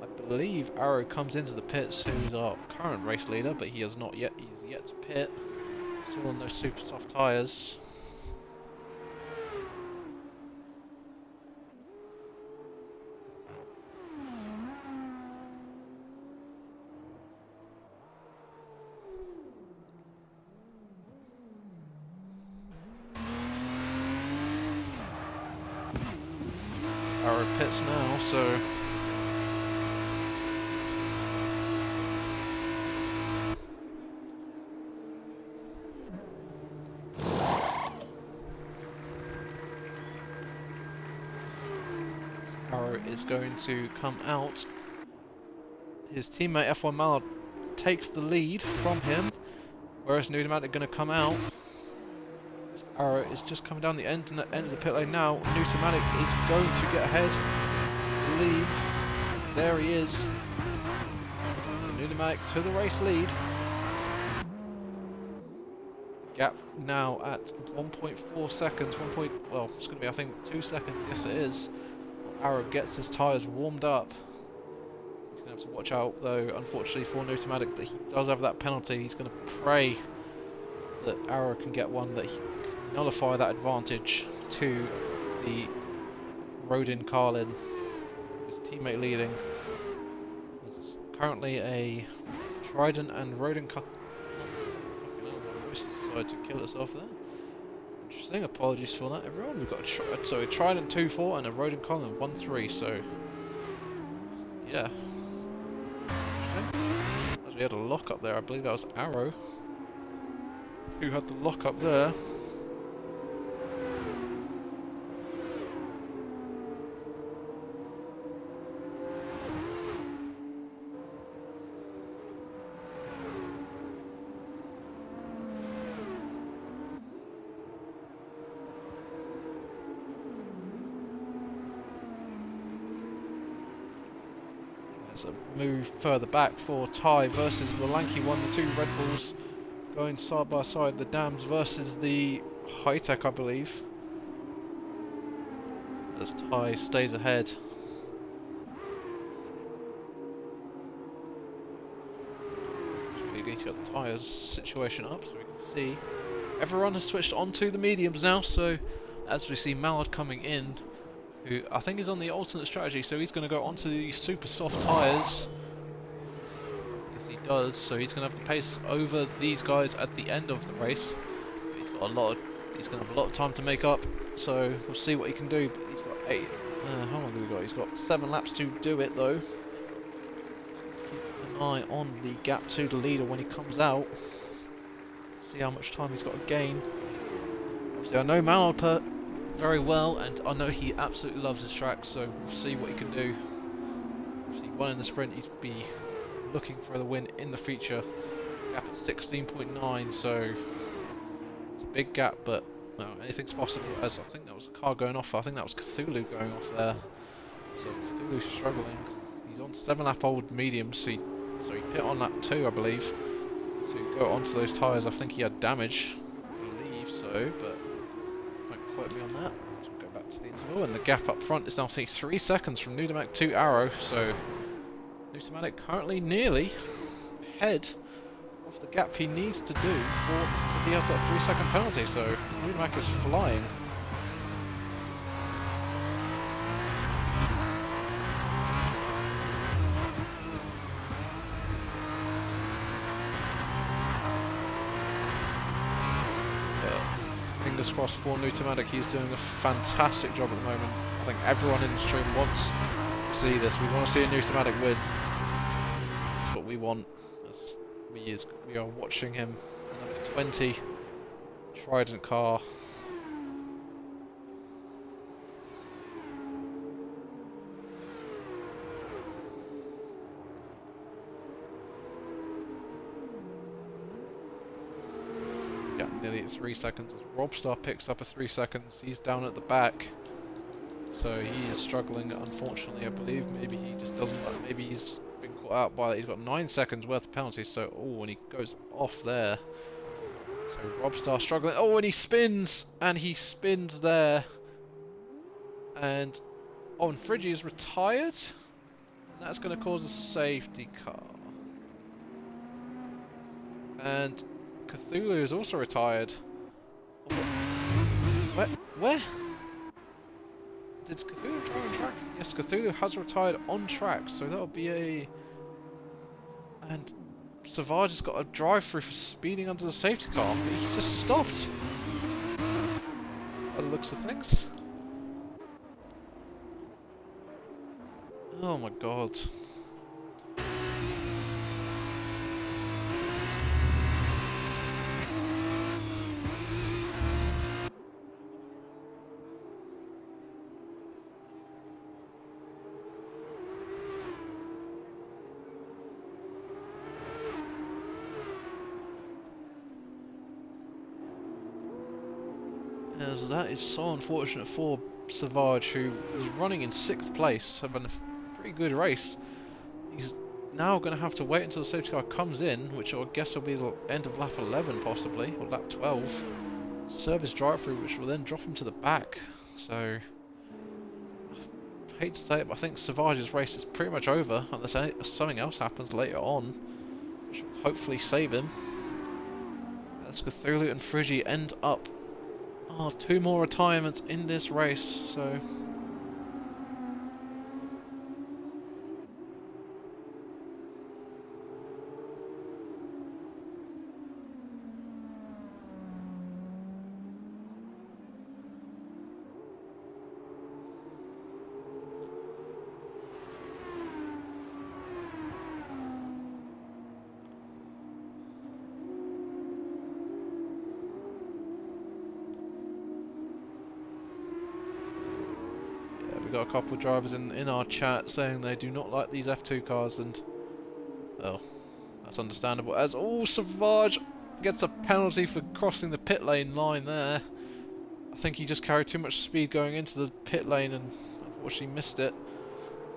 I believe Arrow comes into the pits, who's our current race leader, but he has not yet, he's yet to pit. Still on those super soft tyres. Arrow pits now, so Arrow is going to come out. His teammate F1 Mallard takes the lead from him, whereas Nudimatic are going to come out. Arrow is just coming down the end and the ends of the pit lane now. Nudimatic is going to get ahead. I believe. There he is. Nudimatic to the race lead. Gap now at 1.4 seconds. Well, it's going to be, I think, 2 seconds. Yes, it is. Arrow gets his tyres warmed up. He's going to have to watch out, though, unfortunately for Nudimatic, that he does have that penalty. He's going to pray that Arrow can get one, that he can nullify that advantage to the Rodin Carlin, his teammate leading. There's currently a Trident and Rodin Carlin. My voice decided to kill itself there. Interesting, apologies for that, everyone. We've got a Trident 2-4 and a Rodin Carlin 1-3, so yeah. As we had a lock up there, I believe that was Arrow who had the lock up there. There's a move further back for Ty versus the Lanky One, the two Red Bulls going side by side, the Dams versus the High-Tech, I believe, as Ty stays ahead. We need to get the tyres situation up so we can see. Everyone has switched onto the mediums now, so as we see Mallard coming in, who I think is on the alternate strategy, so he's going to go onto the super soft tyres. Yes, he does. So he's going to have to pace over these guys at the end of the race. He's got a lot of, he's going to have a lot of time to make up. So we'll see what he can do. But he's got 8. How long have we got? He's got 7 laps to do it though. Keep an eye on the gap to the leader when he comes out. See how much time he's got to gain. Obviously, I know Mallard very well, and I know he absolutely loves this track, so we'll see what he can do. If he won in the sprint, he'd be looking for the win in the feature. Gap at 16.9, so big gap, but no, anything's possible. As I think that was a car going off. I think that was Cthulhu going off there. So Cthulhu's struggling. He's on 7-lap old mediums, so he pit on lap 2, I believe. So he go onto those tyres. I think he had damage. I believe so, but don't quote me on that. So we'll go back to the interval, and the gap up front is now 3 seconds from Nutomatic to Arrow. So Nutomatic currently nearly ahead of the gap he needs to do before he has that 3-second penalty. So Nutomatic is flying. Fingers crossed for Nutomatic. He's doing a fantastic job at the moment. I think everyone in the stream wants to see this. We want to see a Nutomatic win. That's what we want. As we are watching him. Number 20, Trident car. Nearly at 3 seconds. Robstar picks up a 3 seconds. He's down at the back, so he is struggling. Unfortunately, I believe maybe he just doesn't. Maybe he's been caught out by that. He's got 9 seconds worth of penalties. So and he goes off there. So Robstar struggling. Oh, and he spins there. And and Friggy is retired. And that's going to cause a safety car. And Cthulhu is also retired. Where? Did Cthulhu drive on track? Yes, Cthulhu has retired on track, so that'll be a... And Savage has got a drive-through for speeding under the safety car, but he just stopped. By the looks of things. Oh my god. As that is so unfortunate for Savage, who was running in 6th place, having a pretty good race. He's now going to have to wait until the safety car comes in, which I guess will be the end of lap 11 possibly, or lap 12. Service drive-through, which will then drop him to the back. So, I hate to say it, but I think Savage's race is pretty much over, unless something else happens later on, which will hopefully save him. As Cthulhu and Friggy end up 2 more retirements in this race, so... got a couple of drivers in our chat saying they do not like these F2 cars, and oh, that's understandable. As Savage gets a penalty for crossing the pit lane line there. I think he just carried too much speed going into the pit lane and unfortunately missed it.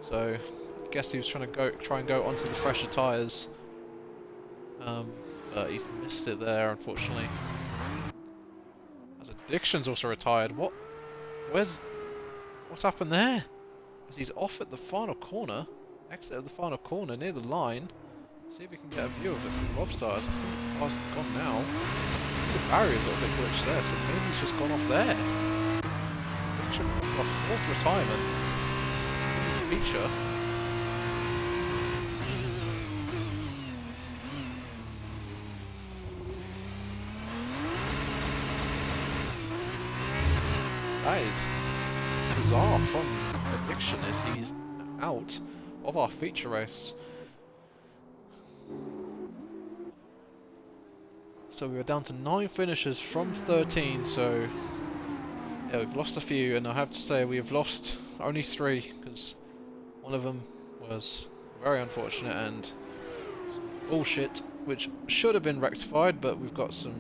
So I guess he was trying to try and go onto the fresher tyres, but he's missed it there unfortunately. As Addiction's also retired. What's happened there? As he's off at the final corner, exit of the final corner near the line. See if we can get a view of it from Robstars. I think the car's gone now. The barrier's a little bit glitched there, so maybe he's just gone off there. Addiction for a 4th retirement. Feature. That is bizarre from Addiction as he's out of our feature race. So we were down to 9 finishers from 13, so yeah, we've lost a few, and I have to say we have lost only 3, because one of them was very unfortunate and some bullshit, which should have been rectified, but we've got some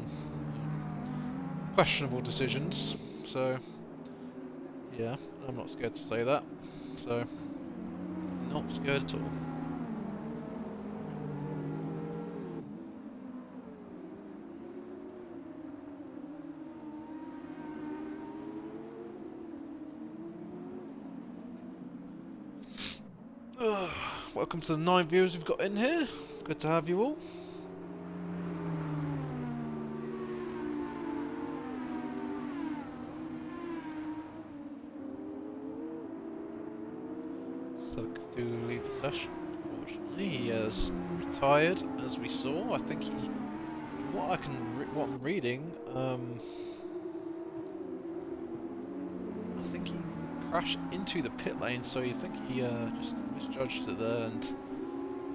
questionable decisions. So, yeah, I'm not scared to say that. So, not scared at all. Welcome to the 9 viewers we've got in here. Good to have you all. So Cthulhu leave the session. Unfortunately, he has retired, as we saw. I think he, from what I'm reading, I think he crashed into the pit lane. So you think he just misjudged it there and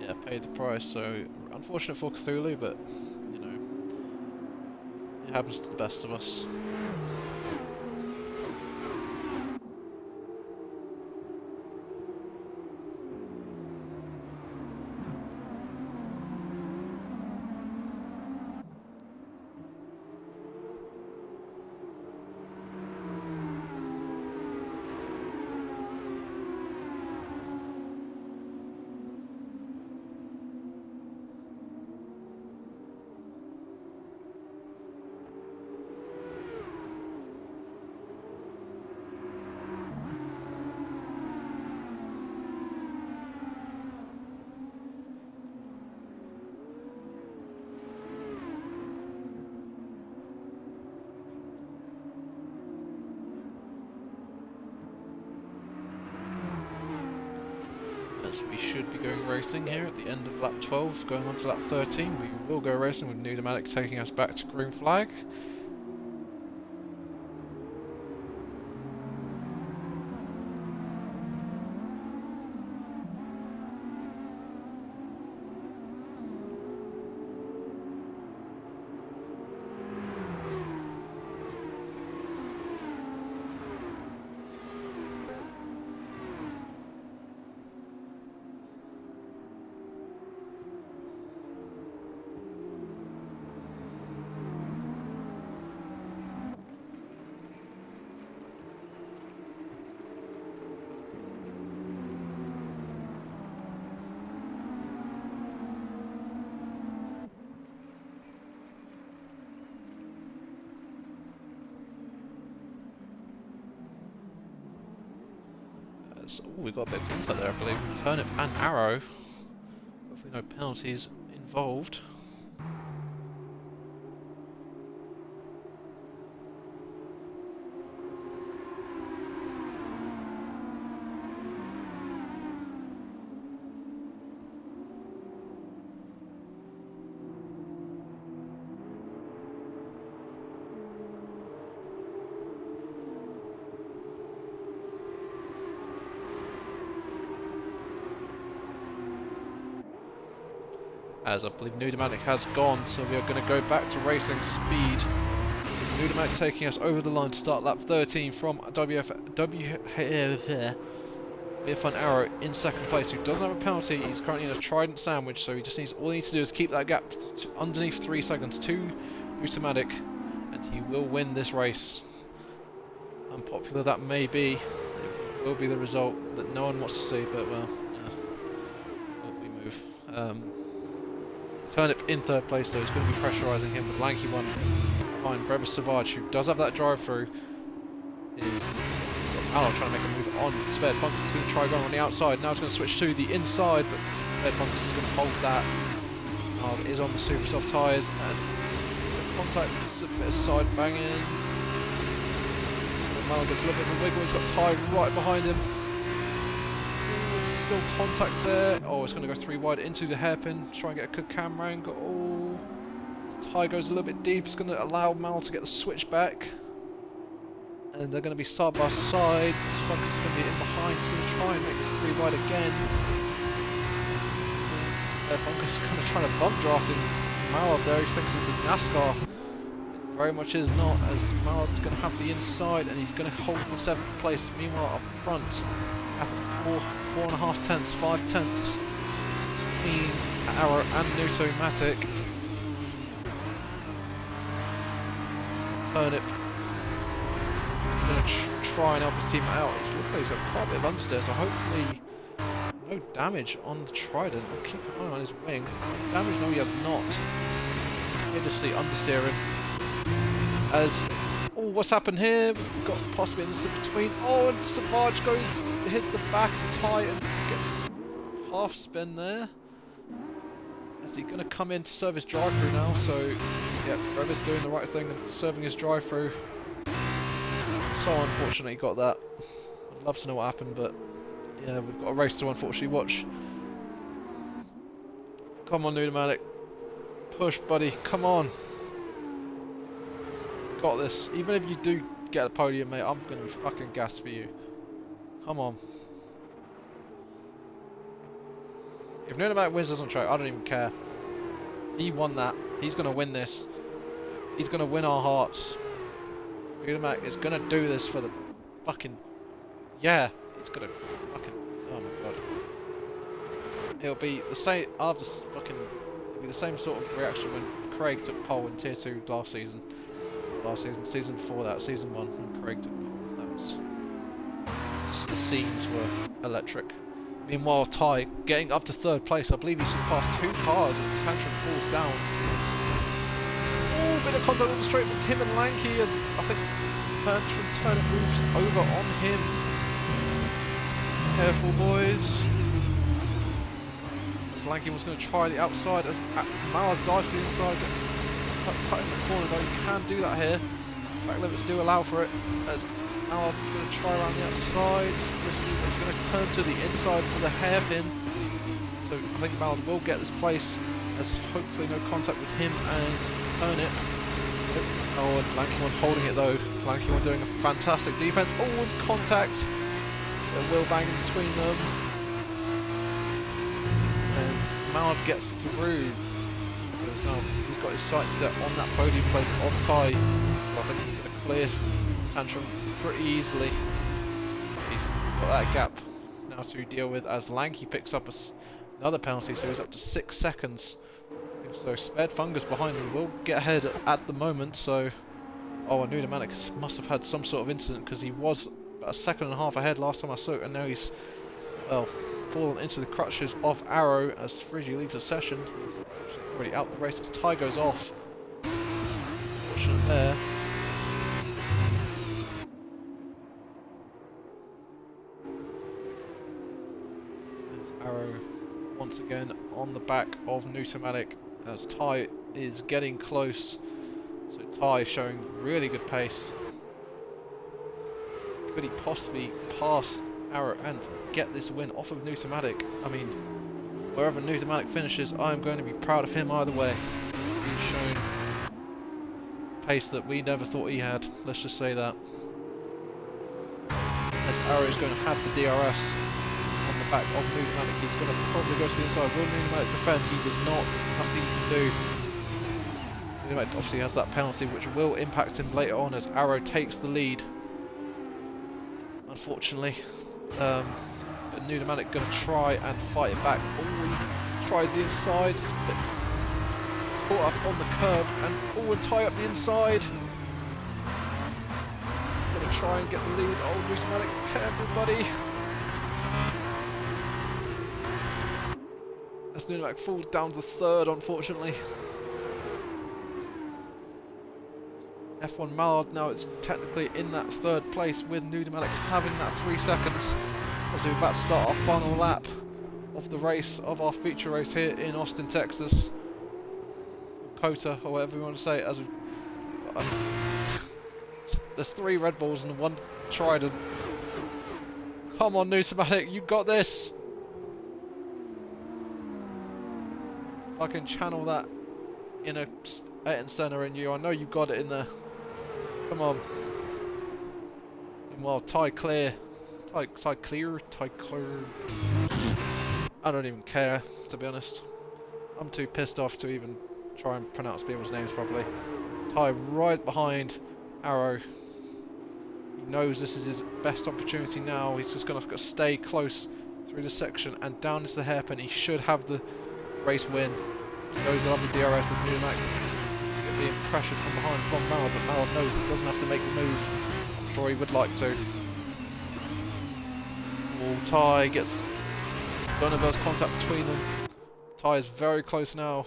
yeah, paid the price. So unfortunate for Cthulhu, but you know, it happens to the best of us. As we should be going racing here at the end of lap 12, going on to lap 13. We will go racing with Pneumatic taking us back to green flag. Ooh, we got a bit of contact there, I believe. Turnip and arrow. Hopefully no penalties involved. As I believe Pneumatic has gone, so we are going to go back to racing speed. Pneumatic taking us over the line to start lap 13 from WF1 Arrow in second place, who doesn't have a penalty. He's currently in a Trident sandwich, so he just needs, all he needs to do is keep that gap underneath 3 seconds to Pneumatic, and he will win this race. Unpopular that may be, it will be the result that no one wants to see, but well, we move. Turnip in third place, though, is going to be pressurising him with Lanky One behind Brevis Savage, who does have that drive-through. Mallow trying to make a move on. Spared Funkus is going to try going on the outside. Now it's going to switch to the inside, but Spared Funkus is going to hold that. Is on the super soft tyres, and contact, a bit of side banging. Mallow gets a little bit of a wiggle. He's got Ty right behind him. Still contact there. Oh, it's going to go 3 wide into the hairpin. Try and get a good camera angle. Oh, Ty goes a little bit deep. It's going to allow Mal to get the switch back. And they're going to be side by side. Funkus is going to be in behind. He's going to try and make this 3 wide again. Funkus is kind of trying to bump draft in Mal up there. He thinks this is NASCAR. It very much is not, as Malad's going to have the inside and he's going to hold the 7th place. Meanwhile, up front, have 4.5 tenths, 5 tenths between Arrow and Pneumatic. Turnip going to try and help his team out. It looks like he's got quite a bit of understeer, so hopefully no damage on the Trident. I'll keep an eye on his wing. Damage, no, he has not. Here to see understeering. As, oh, what's happened here? We've got possibly an instant between. Oh, and Savage hits the back tie and gets half spin there. Is he going to come in to serve his drive-through now? So, yeah, Revis doing the right thing and serving his drive-through. So unfortunately got that. I'd love to know what happened, but yeah, we've got a race to unfortunately watch. Come on, Nudomatic. Push, buddy. Come on. Got this. Even if you do get a podium, mate, I'm going to be fucking gassed for you. Come on. If Nudomatic wins this on track, I don't even care. He won that. He's going to win this. He's going to win our hearts. Nudomatic is going to do this for the fucking... Yeah. It's going to fucking... Oh my god. It'll be the same... After fucking... It'll be the same sort of reaction when Craig took pole in Tier 2 last season. Season before that, Season 1, when Craig took pole. That was... Just the scenes were electric. Meanwhile, Ty getting up to 3rd place. I believe he's just passed 2 cars as Tantrum falls down. Oh, bit of contact on the straight with him and Lanky as I think Tantrum moves over on him. Careful, boys. As Lanky was going to try the outside, as Mallard dives to the inside, gets cut in the corner, though you can do that here. Back limits do allow for it, as Mallard is going to try around the outside. Risky is going to turn to the inside for the hairpin. So I think Mallard will get this place, as hopefully no contact with him and Turnip. Oh, and Lanky One holding it though. Lanky One doing a fantastic defense. Oh, and contact. A wheel bang in between them. And Mallard gets through. So he's got his sights set on that podium place of Ty. So I think he's going to clear Tantrum pretty easily. He's got that gap now to deal with as Lanky picks up another penalty, so he's up to 6 seconds. So Spared Fungus behind him will get ahead at the moment, so... Oh, and Nudomatic must have had some sort of incident, because he was about 1.5 seconds ahead last time I saw it, and now he's, well, fallen into the crutches of Arrow as Frigi leaves the session. He's already out the race as Ty goes off. Unfortunate there. There's Arrow once again on the back of Nudomatic as Ty is getting close. So Ty showing really good pace. Could he possibly pass Arrow and get this win off of Nudomatic? I mean, wherever Nudomatic finishes, I'm going to be proud of him either way. He's shown pace that we never thought he had, let's just say that. As Arrow is going to have the DRS on the back of Nudomatic, he's going to probably go to the inside. Will Nudomatic defend? He does not. Nothing he can do. Nudomatic obviously has that penalty, which will impact him later on as Arrow takes the lead. Unfortunately. But Nudomatic going to try and fight it back. Oh, he tries the inside. Caught up on the curb and and Ty up the inside. He's going to try and get the lead. Oh, Nudomatic, careful, buddy. As Nudomatic falls down to 3rd, unfortunately. F1 Mallard now it's technically in that 3rd place with Nudomatic having that 3 seconds as we're about to start our final lap of the race, of our feature race here in Austin, Texas. COTA, or whatever you want to say, as there's 3 Red Bulls and 1 Trident. Come on, Nudomatic, you got this! If I can channel that inner Ayrton Senna in you, I know you got it in there. Come on. Meanwhile, Ty clear. Ty clear. I don't even care, to be honest. I'm too pissed off to even try and pronounce people's names properly. Ty right behind Arrow. He knows this is his best opportunity now. He's just going to stay close through the section and down into the hairpin. He should have the race win. He knows he'll have the DRS of Nudomatic. being pressured from behind from Mallard, but Mallard knows he doesn't have to make the move. I'm sure he would like to. Ty gets Donovel's contact between them. Ty is very close now.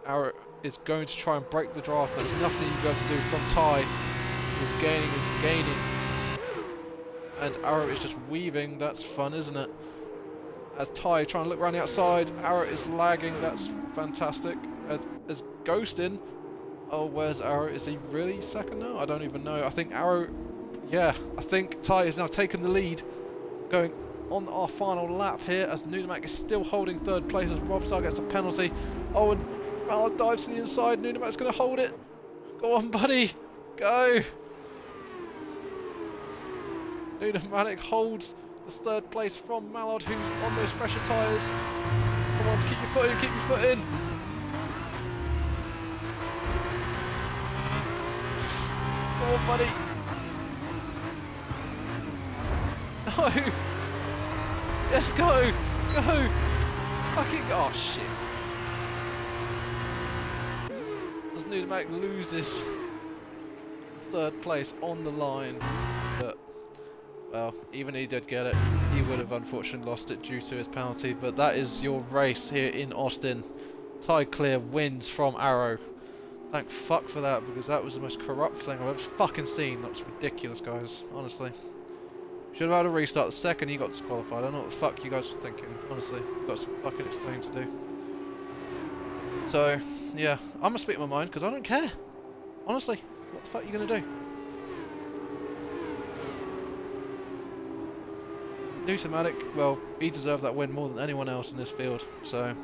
Arrow is going to try and break the draft, but there's nothing you're going to do from Ty. He's gaining. And Arrow is just weaving. That's fun, isn't it? As Ty trying to look around the outside, Arrow is lagging. That's fantastic. As Ghostin. Oh, where's Arrow? Is he really second now? I don't even know. I think Arrow... Yeah, I think Ty has now taken the lead. Going on our final lap here as Nunamak is still holding third place as Robstar gets a penalty. Oh, and Mallard dives to the inside. Nunamak's going to hold it. Go on, buddy. Go. Nunamak holds the third place from Mallard, who's on those fresher tyres. Come on, keep your foot in, keep your foot in. Go on, buddy. No. Let's go. Go. Fucking. Oh, shit. As Nunamak loses third place on the line. But, well, even he did get it. He would have unfortunately lost it due to his penalty. But that is your race here in Austin. Ty Clear wins from Arrow. Thank fuck for that, because that was the most corrupt thing I've ever fucking seen. That's ridiculous, guys. Honestly. Should have had a restart the second he got disqualified. I don't know what the fuck you guys were thinking. Honestly. I've got some fucking explaining to do. So, yeah. I'm gonna speak my mind, because I don't care. Honestly. What the fuck are you gonna do? Nunamak, well, he deserved that win more than anyone else in this field, so...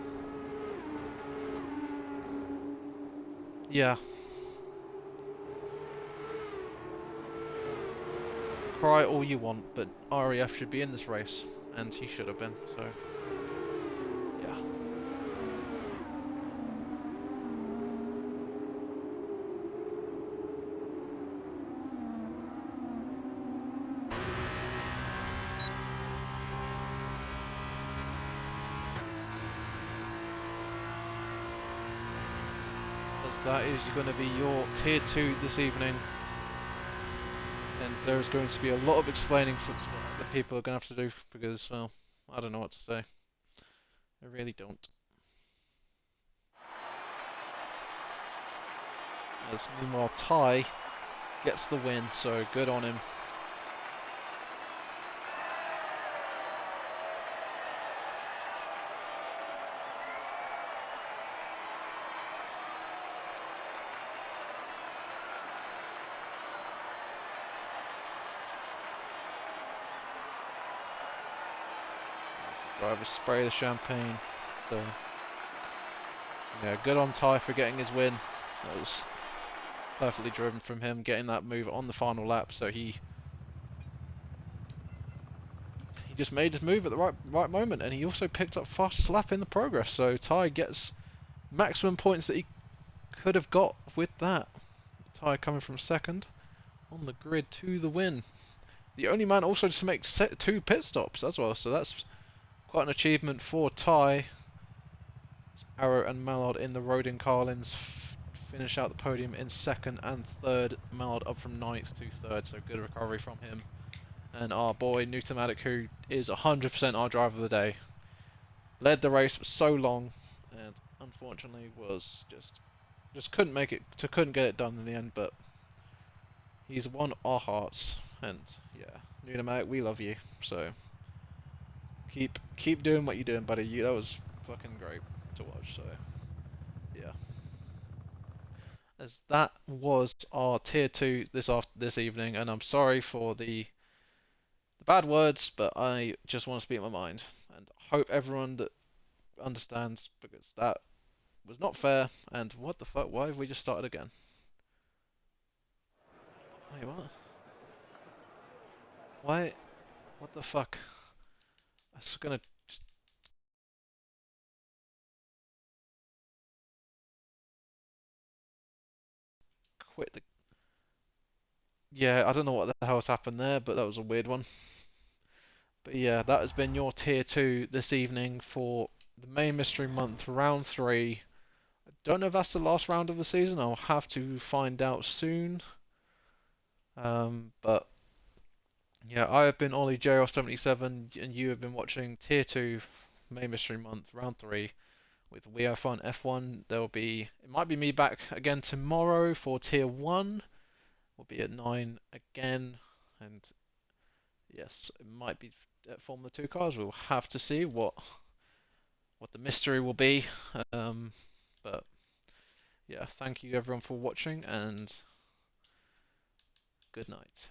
Yeah. Cry all you want, but RAF should be in this race, and he should have been, so... Yeah. That is going to be your tier 2 this evening, and there's going to be a lot of explaining that people are going to have to do, because, well, I don't know what to say. I really don't. As meanwhile Ty gets the win, so good on him. Drivers spray the champagne, so yeah, good on Ty for getting his win. That was perfectly driven from him, getting that move on the final lap, so he just made his move at the right moment, and he also picked up fastest lap in the progress, so Ty gets maximum points that he could have got with that. Ty coming from second on the grid to the win. The only man also to make 2 pit stops as well, so that's quite an achievement for Ty. Arrow and Mallard in the Rodin Carlins finish out the podium in second and third. Mallard up from 9th to 3rd, so good recovery from him. And our boy Nunamak, who is 100% our driver of the day, led the race for so long, and unfortunately was just couldn't make it, couldn't get it done in the end. But he's won our hearts, and yeah, Nunamak, we love you. So. Keep doing what you're doing, buddy. That was fucking great to watch, so yeah. As that was our tier 2 this evening, and I'm sorry for the bad words, but I just want to speak my mind, and hope everyone that understands, because that was not fair. And what the fuck? Why have we just started again? Wait, what? Why? What the fuck? I'm just gonna quit the... Yeah, I don't know what the hell's happened there, but that was a weird one. But yeah, that has been your tier 2 this evening for the main mystery month, round 3. I don't know if that's the last round of the season. I'll have to find out soon. But yeah, I have been Ollie JR77, and you have been watching Tier 2 Main Mystery Month, Round 3, with We Have Fun F1. It might be me back again tomorrow for Tier 1. We'll be at 9 again, and yes, it might be Formula 2 cars. We'll have to see what the mystery will be. But yeah, thank you everyone for watching, and good night.